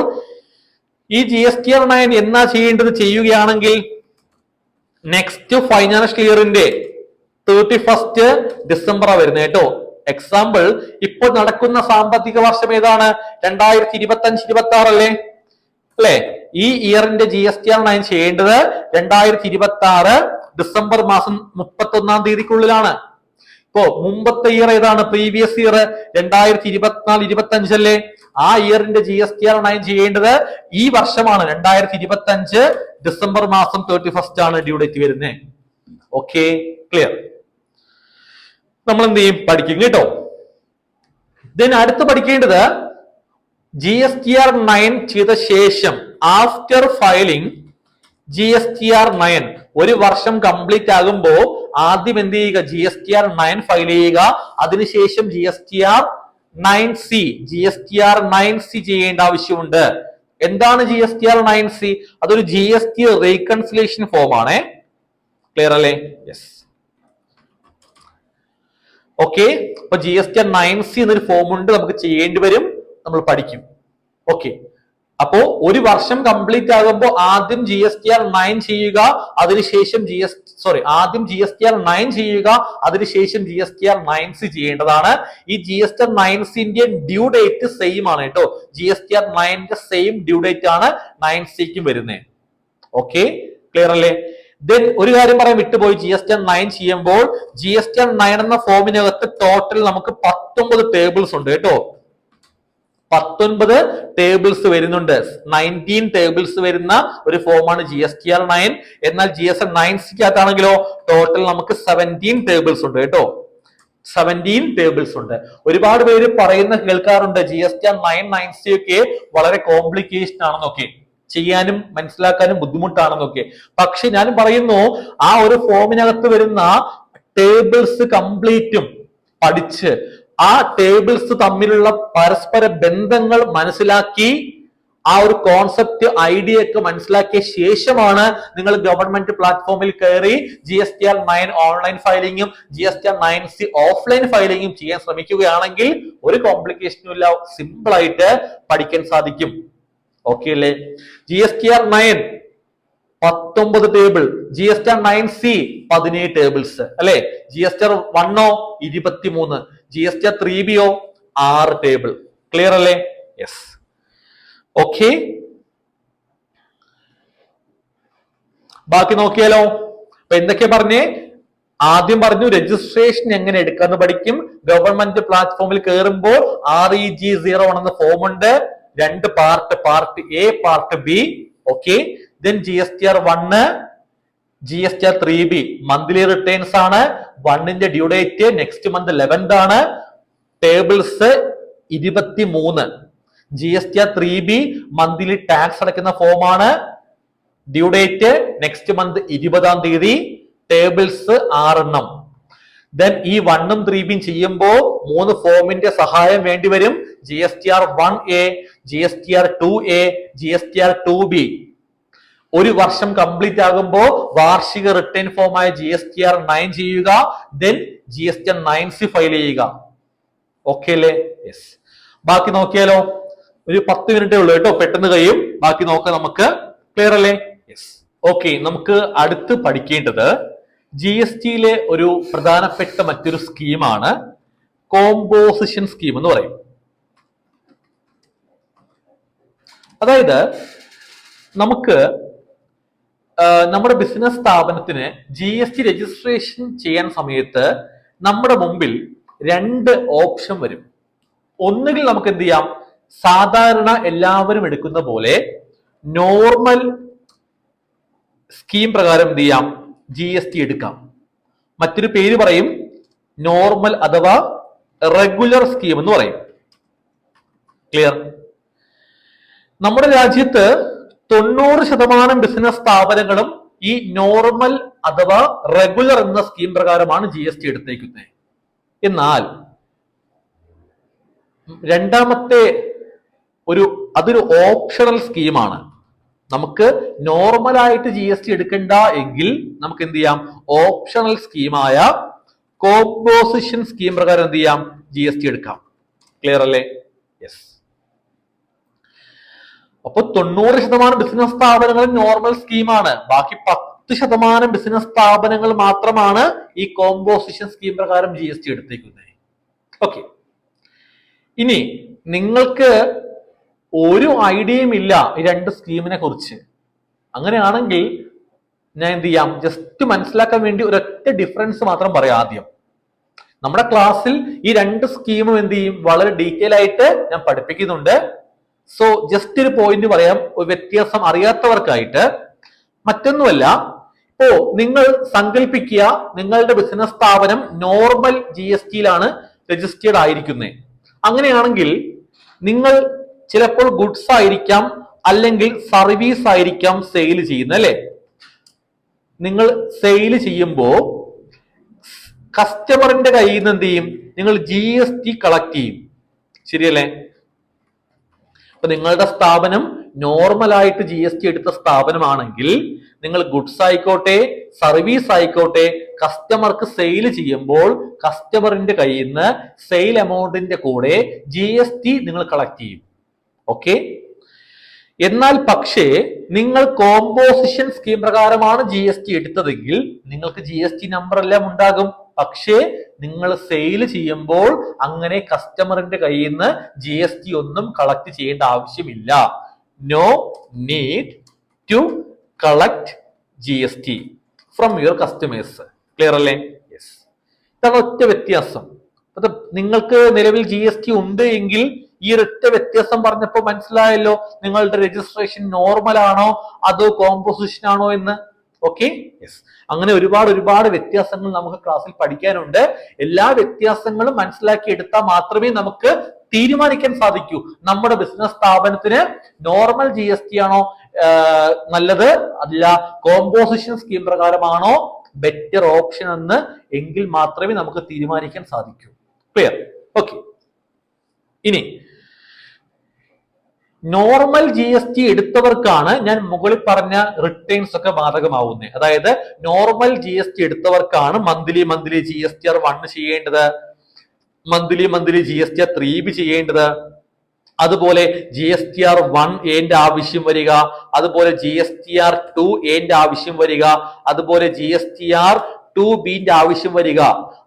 ഈ GSTR9 എന്നാ ചെയ്യേണ്ടത്? ചെയ്യുകയാണെങ്കിൽ നെക്സ്റ്റ് ഫൈനാൻഷ്യൽ ഇയറിന്റെ 31st ഡിസംബർ വരുന്നത് കേട്ടോ. എക്സാമ്പിൾ, ഇപ്പോൾ നടക്കുന്ന സാമ്പത്തിക വർഷം ഏതാണ്? 2025-26 അല്ലേ? ഈ ഇയറിന്റെ GSTR9 ചെയ്യേണ്ടത് 2026 ഡിസംബർ മാസം 31-ാം തീയതിക്കുള്ളിലാണ്. ഇപ്പോ മുമ്പത്തെ ഇയർ ഏതാണ്? പ്രീവിയസ് ഇയർ 2024-25 അല്ലേ? ആ ഇയറിന്റെ GSTR9 ചെയ്യേണ്ടത് ഈ വർഷമാണ്. 2025 ഡിസംബർ മാസം 31st ആണ് ഡ്യൂ ഡേറ്റ് വരുന്നത്. Okay, clear? നമ്മൾ എന്ത് ചെയ്യും? പഠിക്കും കേട്ടോ. ദെൻ അടുത്ത് പഠിക്കേണ്ടത്, GSTR9 ചെയ്ത ശേഷം ആഫ്റ്റർ ഫയലിംഗ് GSTR9 ഒരു വർഷം കംപ്ലീറ്റ് ആകുമ്പോ ആദ്യം എന്ത് ചെയ്യുക? GSTR9 ഫയൽ ചെയ്യുക. അതിനുശേഷം GSTR9C ചെയ്യേണ്ട ആവശ്യമുണ്ട്. എന്താണ് GSTR9C? അതൊരു GST റീകൺസിലേഷൻ ഫോം ആണ്. ക്ലിയർ അല്ലേ? യെസ്. ഓക്കെ, അപ്പൊ GSTR9C എന്നൊരു ഫോം ഉണ്ട്, നമുക്ക് ചെയ്യേണ്ടി വരും, നമ്മൾ പഠിക്കും. ഓക്കെ, അപ്പോ ഒരു വർഷം കംപ്ലീറ്റ് ആകുമ്പോൾ ആദ്യം GSTR9 ചെയ്യുക, അതിനുശേഷം ആദ്യം GSTR9 ചെയ്യുക, അതിനുശേഷം GSTR9C ചെയ്യേണ്ടതാണ്. ഈ GSTR9Cന്റെ ഡ്യൂ ഡേറ്റ് സെയിം ആണ് കേട്ടോ. GSTR9ന്റെ സെയിം ഡ്യൂ ഡേറ്റ് ആണ് 9Cക്കും വരുന്നത്. ഓക്കെ, ക്ലിയർ അല്ലേ? ദെൻ ഒരു കാര്യം പറയാൻ വിട്ടുപോയി. GSTR9 ചെയ്യുമ്പോൾ GSTR9 എന്ന ഫോമിനകത്ത് ടോട്ടൽ നമുക്ക് 19 ടേബിൾസ് ഉണ്ട് കേട്ടോ. 19 ടേബിൾസ് വരുന്നുണ്ട്. 19 ടേബിൾസ് വരുന്ന ഒരു ഫോമാണ് GSTR9. എന്നാൽ GSTR9C-ക്കകത്താണെങ്കിലോ ടോട്ടൽ നമുക്ക് 17 ടേബിൾസ് ഉണ്ട് കേട്ടോ. 17 ടേബിൾസ് ഉണ്ട്. ഒരുപാട് പേര് കേൾക്കാറുണ്ട് GSTR9, 9C ഒക്കെ വളരെ കോംപ്ലിക്കേഷൻ ആണെന്നൊക്കെ, ചെയ്യാനും മനസ്സിലാക്കാനും ബുദ്ധിമുട്ടാണെന്നൊക്കെ. പക്ഷെ ഞാൻ പറയുന്നു, ആ ഒരു ഫോമിനകത്ത് വരുന്ന ടേബിൾസ് കംപ്ലീറ്റും പഠിച്ച് ആ ടേബിൾസ് തമ്മിലുള്ള പരസ്പര ബന്ധങ്ങൾ മനസ്സിലാക്കി ആ ഒരു കോൺസെപ്റ്റ് ഐഡിയ ഒക്കെ മനസ്സിലാക്കിയ ശേഷമാണ് നിങ്ങൾ ഗവൺമെന്റ് പ്ലാറ്റ്ഫോമിൽ കയറി GSTR9 ഓൺലൈൻ ഫയലിംഗും GSTR9C ഓഫ്ലൈൻ ഫയലിംഗും ചെയ്യാൻ ശ്രമിക്കുകയാണെങ്കിൽ ഒരു കോംപ്ലിക്കേഷനും ഇല്ല, സിമ്പിൾ ആയിട്ട് പഠിക്കാൻ സാധിക്കും. ഓക്കെ അല്ലേ? GSTR9 19 ടേബിൾ, GSTR9C 17 ടേബിൾസ് അല്ലെ? GSTR1 23, GSTR3B 6 table. ക്ലിയർ അല്ലേ? യെസ്. ഓക്കെ, ബാക്കി നോക്കിയാലോ. അപ്പൊ എന്തൊക്കെയാ പറഞ്ഞേ? ആദ്യം പറഞ്ഞു രജിസ്ട്രേഷൻ എങ്ങനെ എടുക്കാന്ന് പഠിക്കും. ഗവൺമെന്റ് പ്ലാറ്റ്ഫോമിൽ കയറുമ്പോൾ REG01 എന്ന ഫോം ഉണ്ട്. 2 part, part A, part B. Okay, then GSTR1, GSTR3B monthly returns ആണ്. 1ന്റെ due date next month 11th ആണ്. ടേബിൾസ് 23. GSTR3B മന്ത്ലി ടാക്സ് അടയ്ക്കുന്ന ഫോം ആണ്. Due date next month 20th തീയതി. ടേബിൾസ് 6 എണ്ണം. ദെൻ ഈ 1ഉം 3ബിയും ചെയ്യുമ്പോൾ 3 ഫോമിന്റെ സഹായം വേണ്ടി വരും. GSTR1A, GSTR2A, GSTR2B. ഒരു വർഷം കംപ്ലീറ്റ് ആകുമ്പോൾ വാർഷിക റിട്ടേൺ ഫോമായ GSTR9 ചെയ്യുക. ദെൻ GSTR9C ഫയൽ ചെയ്യുക. ഓക്കെ അല്ലേ? യെസ്. ബാക്കി നോക്കിയാലോ. ഒരു 10 മിനിറ്റേ ഉള്ളൂ കേട്ടോ, പെട്ടെന്ന് കഴിയും. ബാക്കി നോക്കാം നമുക്ക്. ക്ലിയർ അല്ലേ? യെസ്. ഓക്കെ, നമുക്ക് അടുത്ത് പഠിക്കേണ്ടത് GSTയിലെ ഒരു പ്രധാനപ്പെട്ട മറ്റൊരു സ്കീമാണ് കോമ്പോസിഷൻ സ്കീം എന്ന് പറയും. അതായത് നമുക്ക് നമ്മുടെ ബിസിനസ് സ്ഥാപനത്തിന് GST രജിസ്ട്രേഷൻ ചെയ്യാൻ സമയത്ത് നമ്മുടെ മുമ്പിൽ 2 ഓപ്ഷൻ വരും. ഒന്നുകിൽ നമുക്ക് എന്ത് ചെയ്യാം, സാധാരണ എല്ലാവരും എടുക്കുന്ന പോലെ നോർമൽ സ്കീം പ്രകാരം എന്ത് ചെയ്യാം, GST എടുക്കാം. മറ്റൊരു പേര് പറയും നോർമൽ അഥവാ റെഗുലർ സ്കീം എന്ന് പറയും. ക്ലിയർ? നമ്മുടെ രാജ്യത്ത് 90% ബിസിനസ് സ്ഥാപനങ്ങളും ഈ നോർമൽ അഥവാ റെഗുലർ എന്ന സ്കീം പ്രകാരമാണ് GST എടുത്തേക്കുന്നത്. എന്നാൽ രണ്ടാമത്തെ അതൊരു ഓപ്ഷണൽ സ്കീമാണ്. നമുക്ക് നോർമൽ ആയിട്ട് GST എടുക്കണ്ട എങ്കിൽ നമുക്ക് എന്ത് ചെയ്യാം, ഓപ്ഷണൽ സ്കീമായ കോമ്പോസിഷൻ സ്കീം പ്രകാരം എന്ത് ചെയ്യാം, GST എടുക്കാം. ക്ലിയർ അല്ലേ? യെസ്. അപ്പൊ 90% ബിസിനസ് സ്ഥാപനങ്ങൾ നോർമൽ സ്കീമാണ്. ബാക്കി 10% ബിസിനസ് സ്ഥാപനങ്ങൾ മാത്രമാണ് ഈ കോമ്പോസിഷൻ സ്കീം പ്രകാരം GST എടുത്തേക്കുന്നത്. ഓക്കെ, ഇനി നിങ്ങൾക്ക് ഒരു ഐഡിയയും ഇല്ല ഈ 2 സ്കീമിനെ കുറിച്ച്. അങ്ങനെയാണെങ്കിൽ ഞാൻ എന്ത് ചെയ്യാം, ജസ്റ്റ് മനസ്സിലാക്കാൻ വേണ്ടി ഒരൊറ്റ ഡിഫറൻസ് മാത്രം പറയാം. ആദ്യം നമ്മുടെ ക്ലാസ്സിൽ ഈ 2 സ്കീമും എന്ത് ചെയ്യും, വളരെ ഡീറ്റെയിൽ ആയിട്ട് ഞാൻ പഠിപ്പിക്കുന്നുണ്ട്. സോ ജസ്റ്റ് ഒരു പോയിന്റ് പറയാം, ഒരു വ്യത്യാസം അറിയാത്തവർക്കായിട്ട്. മറ്റൊന്നുമല്ല, ഇപ്പോ നിങ്ങൾ സങ്കല്പിക്കുക, നിങ്ങളുടെ ബിസിനസ് സ്ഥാപനം നോർമൽ GSTയിലാണ് രജിസ്റ്റേർഡ് ആയിരിക്കുന്നത്. അങ്ങനെയാണെങ്കിൽ നിങ്ങൾ ചിലപ്പോൾ ഗുഡ്സ് ആയിരിക്കാം, അല്ലെങ്കിൽ സർവീസ് ആയിരിക്കാം സെയിൽ ചെയ്യുന്നത് അല്ലെ. നിങ്ങൾ സെയിൽ ചെയ്യുമ്പോൾ കസ്റ്റമറിന്റെ കയ്യിൽ നിന്ന് എന്ത് ചെയ്യും, നിങ്ങൾ GST കളക്ട് ചെയ്യും. ശരിയല്ലേ? അപ്പൊ നിങ്ങളുടെ സ്ഥാപനം നോർമൽ ആയിട്ട് GST എടുത്ത സ്ഥാപനമാണെങ്കിൽ നിങ്ങൾ ഗുഡ്സ് ആയിക്കോട്ടെ സർവീസ് ആയിക്കോട്ടെ കസ്റ്റമർക്ക് സെയിൽ ചെയ്യുമ്പോൾ കസ്റ്റമറിന്റെ കയ്യിൽ നിന്ന് സെയിൽ എമൗണ്ടിന്റെ കൂടെ GST നിങ്ങൾ കളക്ട് ചെയ്യും. ഓക്കെ. എന്നാൽ പക്ഷേ നിങ്ങൾ കോമ്പോസിഷൻ സ്കീം പ്രകാരമാണ് GST എടുത്തതെങ്കിൽ നിങ്ങൾക്ക് GST നമ്പർ എല്ലാം ഉണ്ടാകും. പക്ഷേ നിങ്ങൾ സെയിൽ ചെയ്യുമ്പോൾ അങ്ങനെ കസ്റ്റമറിന്റെ കയ്യിൽ നിന്ന് GST ഒന്നും കളക്ട് ചെയ്യേണ്ട ആവശ്യമില്ല. No need to collect GST from your customers. Clear അല്ലേ? യെസ്. ഇതാണ് ഒറ്റ വ്യത്യാസം. അത് നിങ്ങൾക്ക് നിലവിൽ GST ഉണ്ട് എങ്കിൽ ഈ ഒരൊറ്റ വ്യത്യാസം പറഞ്ഞപ്പോൾ മനസ്സിലായല്ലോ നിങ്ങളുടെ രജിസ്ട്രേഷൻ നോർമൽ ആണോ അതോ കോമ്പോസിഷൻ ആണോ എന്ന്. ഓക്കെ. യെസ്. അങ്ങനെ ഒരുപാട് വ്യത്യാസങ്ങൾ നമുക്ക് ക്ലാസ്സിൽ പഠിക്കാനുണ്ട്. എല്ലാ വ്യത്യാസങ്ങളും മനസ്സിലാക്കി എടുത്താൽ മാത്രമേ നമുക്ക് തീരുമാനിക്കാൻ സാധിക്കൂ നമ്മുടെ ബിസിനസ് സ്ഥാപനത്തിന് നോർമൽ GST ആണോ നല്ലത്, അല്ല കോമ്പോസിഷൻ സ്കീം പ്രകാരമാണോ ബെറ്റർ ഓപ്ഷൻ എന്ന്. എങ്കിൽ മാത്രമേ നമുക്ക് തീരുമാനിക്കാൻ സാധിക്കൂ. ക്ലിയർ? ഓക്കെ. ഇനി നോർമൽ GST എടുത്തവർക്കാണ് ഞാൻ മുകളിൽ പറഞ്ഞ റിട്ടേൺസ് ഒക്കെ ബാധകമാവുന്നത്. അതായത് നോർമൽ GST എടുത്തവർക്കാണ് മന്ത്ലി GSTR1 ചെയ്യേണ്ടത്, മന്ത്ലി GSTR3B ചെയ്യേണ്ടത്, അതുപോലെ GSTR1A ആവശ്യം വരിക, അതുപോലെ GSTR2A ആവശ്യം വരിക, അതുപോലെ GSTR2B ആവശ്യം വരിക.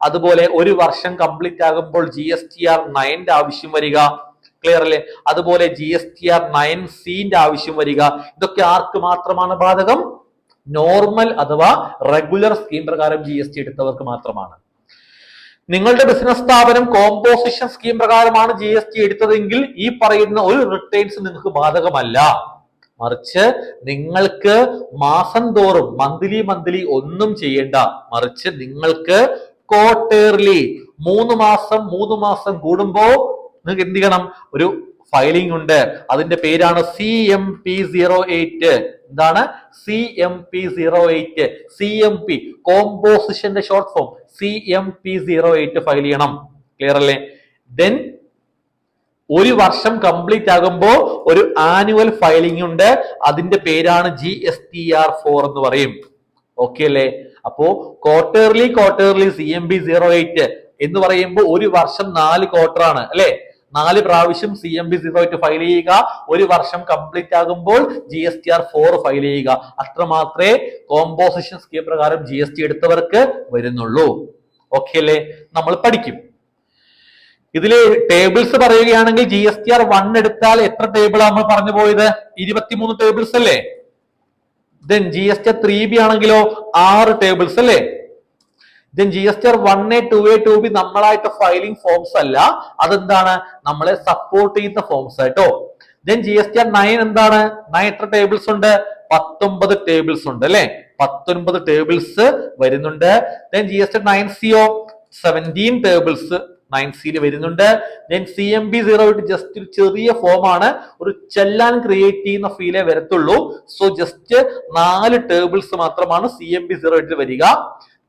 അതുപോലെ ഒരു വർഷം കംപ്ലീറ്റ് ആകുമ്പോൾ GSTR 9 ആവശ്യം വരിക. ക്ലിയർ അല്ലേ? അതുപോലെ GSTR 9C ആവശ്യം വരിക. ഇതൊക്കെ ആർക്ക് മാത്രമാണ് ബാധകം? നോർമൽ അഥവാ റെഗുലർ സ്കീം പ്രകാരം GST എടുത്തവർക്ക് മാത്രമാണ്. നിങ്ങളുടെ ബിസിനസ് സ്ഥാപനം കോമ്പോസിഷൻ സ്കീം പ്രകാരമാണ് GST എടുത്തതെങ്കിൽ ഈ പറയുന്ന ഒരു റിട്ടേൺസ് നിങ്ങൾക്ക് ബാധകമല്ല. മറിച്ച് നിങ്ങൾക്ക് മാസം തോറും മന്ത്ലി ഒന്നും ചെയ്യേണ്ട, മറിച്ച് നിങ്ങൾക്ക് ക്വാർട്ടർലി 3 മാസം കൂടുമ്പോ നിങ്ങൾക്ക് എന്ത് ചെയ്യണം? ഒരു ഫയലിംഗ് ഉണ്ട്. അതിന്റെ പേരാണ് CMP08. എന്താണ് CMP08? CMP കോമ്പോസിഷന്റെ ഷോർട്ട് ഫോം CMP08 ഫയൽ ചെയ്യണം. ക്ലിയർ അല്ലേ? ദെൻ ഒരു വർഷം കംപ്ലീറ്റ് ആകുമ്പോൾ ഒരു ആനുവൽ ഫയലിംഗ് ഉണ്ട്. അതിന്റെ പേരാണ് GSTR4 എന്ന് പറയും. ഓക്കെ അല്ലേ? അപ്പോ ക്വാർട്ടർലി CMP08 എന്ന് പറയുമ്പോൾ ഒരു വർഷം 4 ക്വാർട്ടർ ആണ് അല്ലെ? 4 പ്രാവശ്യം CMP08 ഫയൽ ചെയ്യുക. ഒരു വർഷം കംപ്ലീറ്റ് ആകുമ്പോൾ GSTR4 ഫയൽ ചെയ്യുക. അത്ര മാത്രമേ കോമ്പോസിഷൻ സ്കീം പ്രകാരം GST എടുത്തവർക്ക് വരുന്നുള്ളൂ. ഓക്കെ അല്ലേ? നമ്മൾ പഠിക്കും. ഇതില് ടേബിൾസ് പറയുകയാണെങ്കിൽ GSTR1 എടുത്താൽ എത്ര ടേബിൾ നമ്മൾ പറഞ്ഞു പോയത്? 23 ടേബിൾസ് അല്ലേ? ദെൻ GSTR3B ആണെങ്കിലോ 6 ടേബിൾസ് അല്ലേ? ദെൻ GSTR1A 2A 2B നമ്മളായിട്ട് ഫയലിംഗ് ഫോംസ് അല്ല, അതെന്താണ്? നമ്മളെ സപ്പോർട്ട് ചെയ്യുന്ന ഫോംസ് ആയിട്ടോ. ദെൻ GSTR9 എന്താണ്? 9 എത്ര ടേബിൾസ് ഉണ്ട്? 19 ടേബിൾസ് ഉണ്ട് അല്ലെ? 19 ടേബിൾസ് വരുന്നുണ്ട്. ദെൻ GSTR9CO 17 ടേബിൾസ് 9C വരുന്നുണ്ട്. ദെൻ CMP08 ജസ്റ്റ് ഒരു ചെറിയ ഫോം ആണ്, ഒരു ചെല്ലാൻ ക്രിയേറ്റ് ചെയ്യുന്ന ഫീലേ വരത്തുള്ളൂ. സോ ജസ്റ്റ് 4 ടേബിൾസ് മാത്രമാണ് CMP08 വരിക.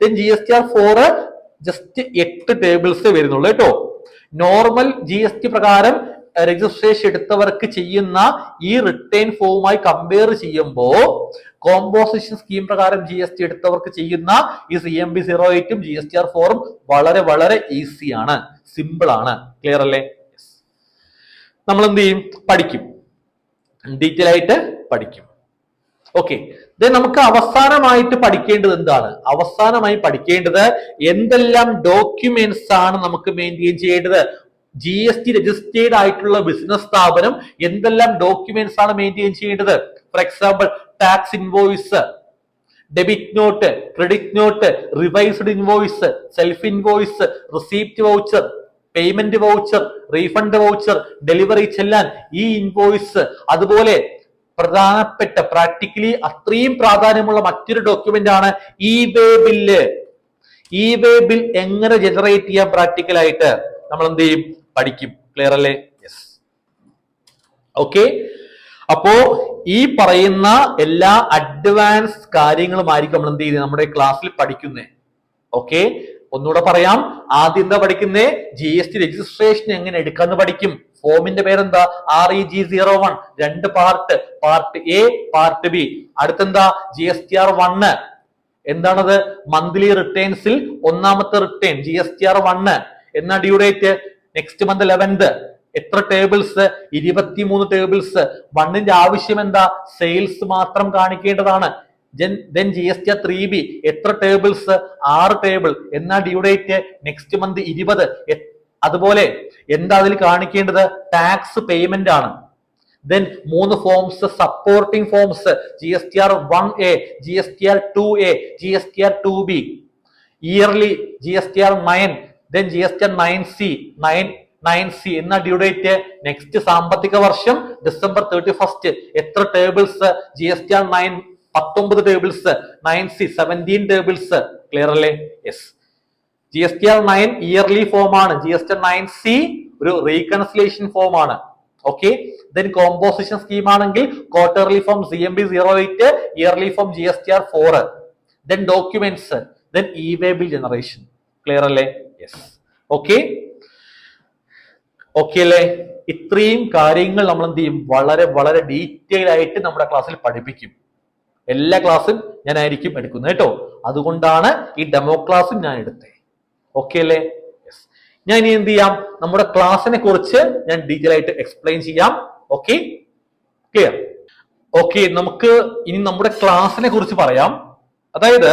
ദെൻ GSTR4 ജസ്റ്റ് 8 ടേബിൾസ് വരുന്നുള്ളൂ കേട്ടോ. നോർമൽ GST പ്രകാരം രജിസ്ട്രേഷൻ എടുത്തവർക്ക് ചെയ്യുന്ന ഈ റിട്ടേൺ ഫോമുമായി കമ്പയർ ചെയ്യുമ്പോൾ കോമ്പോസിഷൻ സ്കീം പ്രകാരം GST എടുത്തവർക്ക് ചെയ്യുന്ന ഈ CMP08 GSTR4 വളരെ ഈസിയാണ്, സിമ്പിൾ ആണ്. ക്ലിയർ അല്ലേ? നമ്മൾ എന്ത് ചെയ്യും? പഠിക്കും, ഡീറ്റെയിൽ ആയിട്ട് പഠിക്കും. ഓക്കെ. ദെൻ നമുക്ക് അവസാനമായിട്ട് പഠിക്കേണ്ടത് എന്താണ്? അവസാനമായി പഠിക്കേണ്ടത് എന്തെല്ലാം ഡോക്യുമെന്റ്സ് ആണ് നമുക്ക് മെയിൻറ്റെയിൻ ചെയ്യേണ്ടത്? GST രജിസ്റ്റേർഡ് ആയിട്ടുള്ള ബിസിനസ് സ്ഥാപനം എന്തെല്ലാം ഡോക്യുമെന്റ്സ് ആണ് മെയിൻറ്റെയിൻ ചെയ്യേണ്ടത്? For example tax invoice, debit note, credit not, revised invoice, self invoice, receipt voucher, payment voucher, refund voucher, delivery ചെല്ലാൻ ഈ ഇൻവോയ്സ്. അതുപോലെ പ്രധാനപ്പെട്ട പ്രാക്ടിക്കലി അത്രയും പ്രാധാന്യമുള്ള മറ്റൊരു ഡോക്യുമെന്റ് ആണ് ഇ-വേ ബില്ല്. ഇ-വേ ബിൽ എങ്ങനെ ജനറേറ്റ് ചെയ്യാം പ്രാക്ടിക്കൽ ആയിട്ട് നമ്മൾ എന്ത് ചെയ്യും? പഠിക്കും. ക്ലിയർ അല്ലേ? യെസ്. ഓക്കെ. അപ്പോ ഈ പറയുന്ന എല്ലാ അഡ്വാൻസ് കാര്യങ്ങളുമായിരിക്കും നമ്മൾ എന്ത് ചെയ്യുന്നത്? നമ്മുടെ ക്ലാസ്സിൽ പഠിക്കുന്നേ. ഓക്കെ. ഒന്നുകൂടെ പറയാം. ആദ്യം എന്താ പഠിക്കുന്നേ? GST രജിസ്ട്രേഷൻ എങ്ങനെ എടുക്കാന്ന് പഠിക്കും. ഫോമിന്റെ പേരെന്താ? REG01. 2 part, part A, part B. അടുത്തെന്താ? GSTR1. എന്താണത്? മന്ത്ലി റിട്ടേൺസിൽ ഒന്നാമത്തെ റിട്ടേൺ GSTR1. എന്നാ due date? Next month 11th. എത്ര ടേബിൾസ്? 23 ടേബിൾസ്. 1ന്റെ ആവശ്യം എന്താ? സെയിൽസ് മാത്രം കാണിക്കേണ്ടതാണ്. ദെൻ GSTR3B എത്ര ടേബിൾസ്? 6 ടേബിൾ. എന്നാ ഡ്യൂ ഡേറ്റ്? Next month 20. അതുപോലെ എന്താ അതിൽ കാണിക്കേണ്ടത്? ടാക്സ് പേയ്മെന്റ് ആണ്. Then 3 forms, supporting forms, GSTR1A, GSTR2A, GSTR2B. Yearly GSTR9, then GSTR9C, 9C എന്ന ഡ്യൂ ഡേറ്റ്? നെക്സ്റ്റ് സാമ്പത്തിക വർഷം December 31. എത്ര tables? GSTR9 19 tables, 9C 17 tables. Clear അല്ലേ? യെസ്. GSTR9 ഇയർലി ഫോം ആണ്. GSTR9C ഒരു റീകൺസിലേഷൻ ഫോം ആണ്. Okay. Then composition scheme ആണെങ്കിൽ quarterly form CMP08, yearly form GSTR4. Then documents, then e way bill generation. Clear അല്ലേ? Yes. Okay. Okay അല്ലേ? ഇത്രയും കാര്യങ്ങൾ നമ്മൾ എന്ത് ചെയ്യും? വളരെ ഡീറ്റെയിൽ ആയിട്ട് നമ്മുടെ ക്ലാസ്സിൽ പഠിപ്പിക്കും. എല്ലാ ക്ലാസ്സും ഞാനായിരിക്കും എടുക്കുന്നത് കേട്ടോ. അതുകൊണ്ടാണ് ഈ ഡെമോ ക്ലാസ്സും ഞാൻ എടുത്തത്. ഓക്കെ അല്ലേ? യെസ്. ഞാൻ ഇനി എന്ത് ചെയ്യാം? നമ്മുടെ ക്ലാസ്സിനെ കുറിച്ച് ഞാൻ ഡീറ്റെയിൽ ആയിട്ട് എക്സ്പ്ലെയിൻ ചെയ്യാം. Okay, clear? ഓക്കെ, നമുക്ക് ഇനി നമ്മുടെ ക്ലാസ്സിനെ കുറിച്ച് പറയാം. അതായത്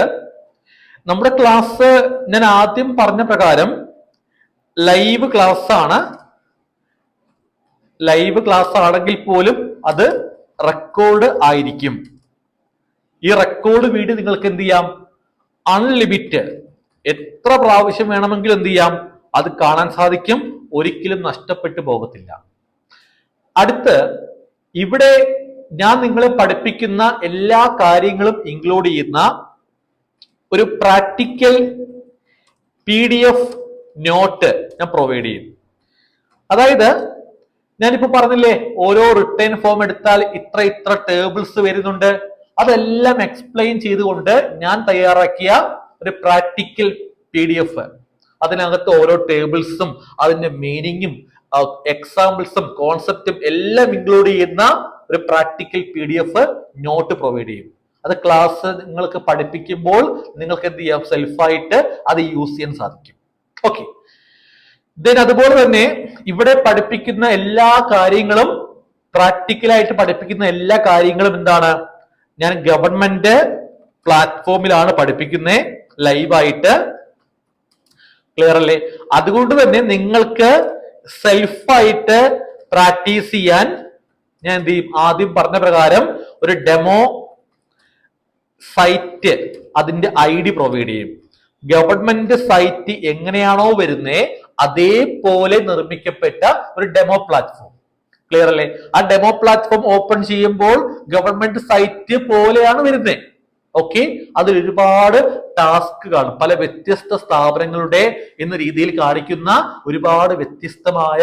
നമ്മുടെ ക്ലാസ് ഞാൻ ആദ്യം പറഞ്ഞ പ്രകാരം ലൈവ് ക്ലാസ് ആണ്. ലൈവ് ക്ലാസ് ആണെങ്കിൽ പോലും അത് റെക്കോർഡ് ആയിരിക്കും. ഈ റെക്കോർഡ് വീഡിയോ നിങ്ങൾക്ക് എന്ത് ചെയ്യാം? അൺലിമിറ്റഡ് എത്ര പ്രാവശ്യം വേണമെങ്കിലും എന്ത് ചെയ്യാം? അത് കാണാൻ സാധിക്കും. ഒരിക്കലും നഷ്ടപ്പെട്ടു പോകത്തില്ല. അടുത്ത് ഇവിടെ ഞാൻ നിങ്ങളെ പഠിപ്പിക്കുന്ന എല്ലാ കാര്യങ്ങളും ഇൻക്ലൂഡ് ചെയ്യുന്ന ഒരു പ്രാക്ടിക്കൽ PDF നോട്ട് ഞാൻ പ്രൊവൈഡ് ചെയ്യും. അതായത് ഞാനിപ്പോ പറഞ്ഞില്ലേ, ഓരോ റിട്ടേൺ ഫോം എടുത്താൽ ഇത്ര ടേബിൾസ് വരുന്നുണ്ട്. അതെല്ലാം എക്സ്പ്ലെയിൻ ചെയ്തുകൊണ്ട് ഞാൻ തയ്യാറാക്കിയ ഒരു പ്രാക്ടിക്കൽ PDF. അതിനകത്ത് ഓരോ ടേബിൾസും അതിന്റെ മീനിങ്ങും എക്സാമ്പിൾസും കോൺസെപ്റ്റും എല്ലാം ഇൻക്ലൂഡ് ചെയ്യുന്ന ഒരു പ്രാക്ടിക്കൽ PDF നോട്ട് പ്രൊവൈഡ് ചെയ്യും. അത് ക്ലാസ് നിങ്ങൾക്ക് പഠിപ്പിക്കുമ്പോൾ നിങ്ങൾക്ക് എന്ത് ചെയ്യാം? സെൽഫായിട്ട് അത് യൂസ് ചെയ്യാൻ സാധിക്കും. ഓക്കെ. ദെൻ അതുപോലെ തന്നെ ഇവിടെ പഠിപ്പിക്കുന്ന എല്ലാ കാര്യങ്ങളും, പ്രാക്ടിക്കലായിട്ട് പഠിപ്പിക്കുന്ന എല്ലാ കാര്യങ്ങളും എന്താണ്? ഞാൻ ഗവൺമെന്റ് പ്ലാറ്റ്ഫോമിലാണ് പഠിപ്പിക്കുന്നത്, ലൈവായിട്ട്. ക്ലിയർ അല്ലേ? അതുകൊണ്ട് തന്നെ നിങ്ങൾക്ക് സെൽഫായിട്ട് പ്രാക്ടീസ് ചെയ്യാൻ ഞാൻ എന്ത് ചെയ്യും? ആദ്യം പറഞ്ഞ പ്രകാരം ഒരു ഡെമോ സൈറ്റ്, അതിന്റെ ID പ്രൊവൈഡ് ചെയ്യും. ഗവൺമെന്റ് സൈറ്റ് എങ്ങനെയാണോ വരുന്നത് അതേപോലെ നിർമ്മിക്കപ്പെട്ട ഒരു ഡെമോ പ്ലാറ്റ്ഫോം. ക്ലിയർ അല്ലേ? ആ ഡെമോ പ്ലാറ്റ്ഫോം ഓപ്പൺ ചെയ്യുമ്പോൾ ഗവൺമെന്റ് സൈറ്റ് പോലെയാണ് വരുന്നത്. ഓക്കെ. അതിൽ ഒരുപാട് ടാസ്ക് കാണും. പല വ്യത്യസ്ത സ്ഥാപനങ്ങളുടെ എന്ന രീതിയിൽ കാണിക്കുന്ന ഒരുപാട് വ്യത്യസ്തമായ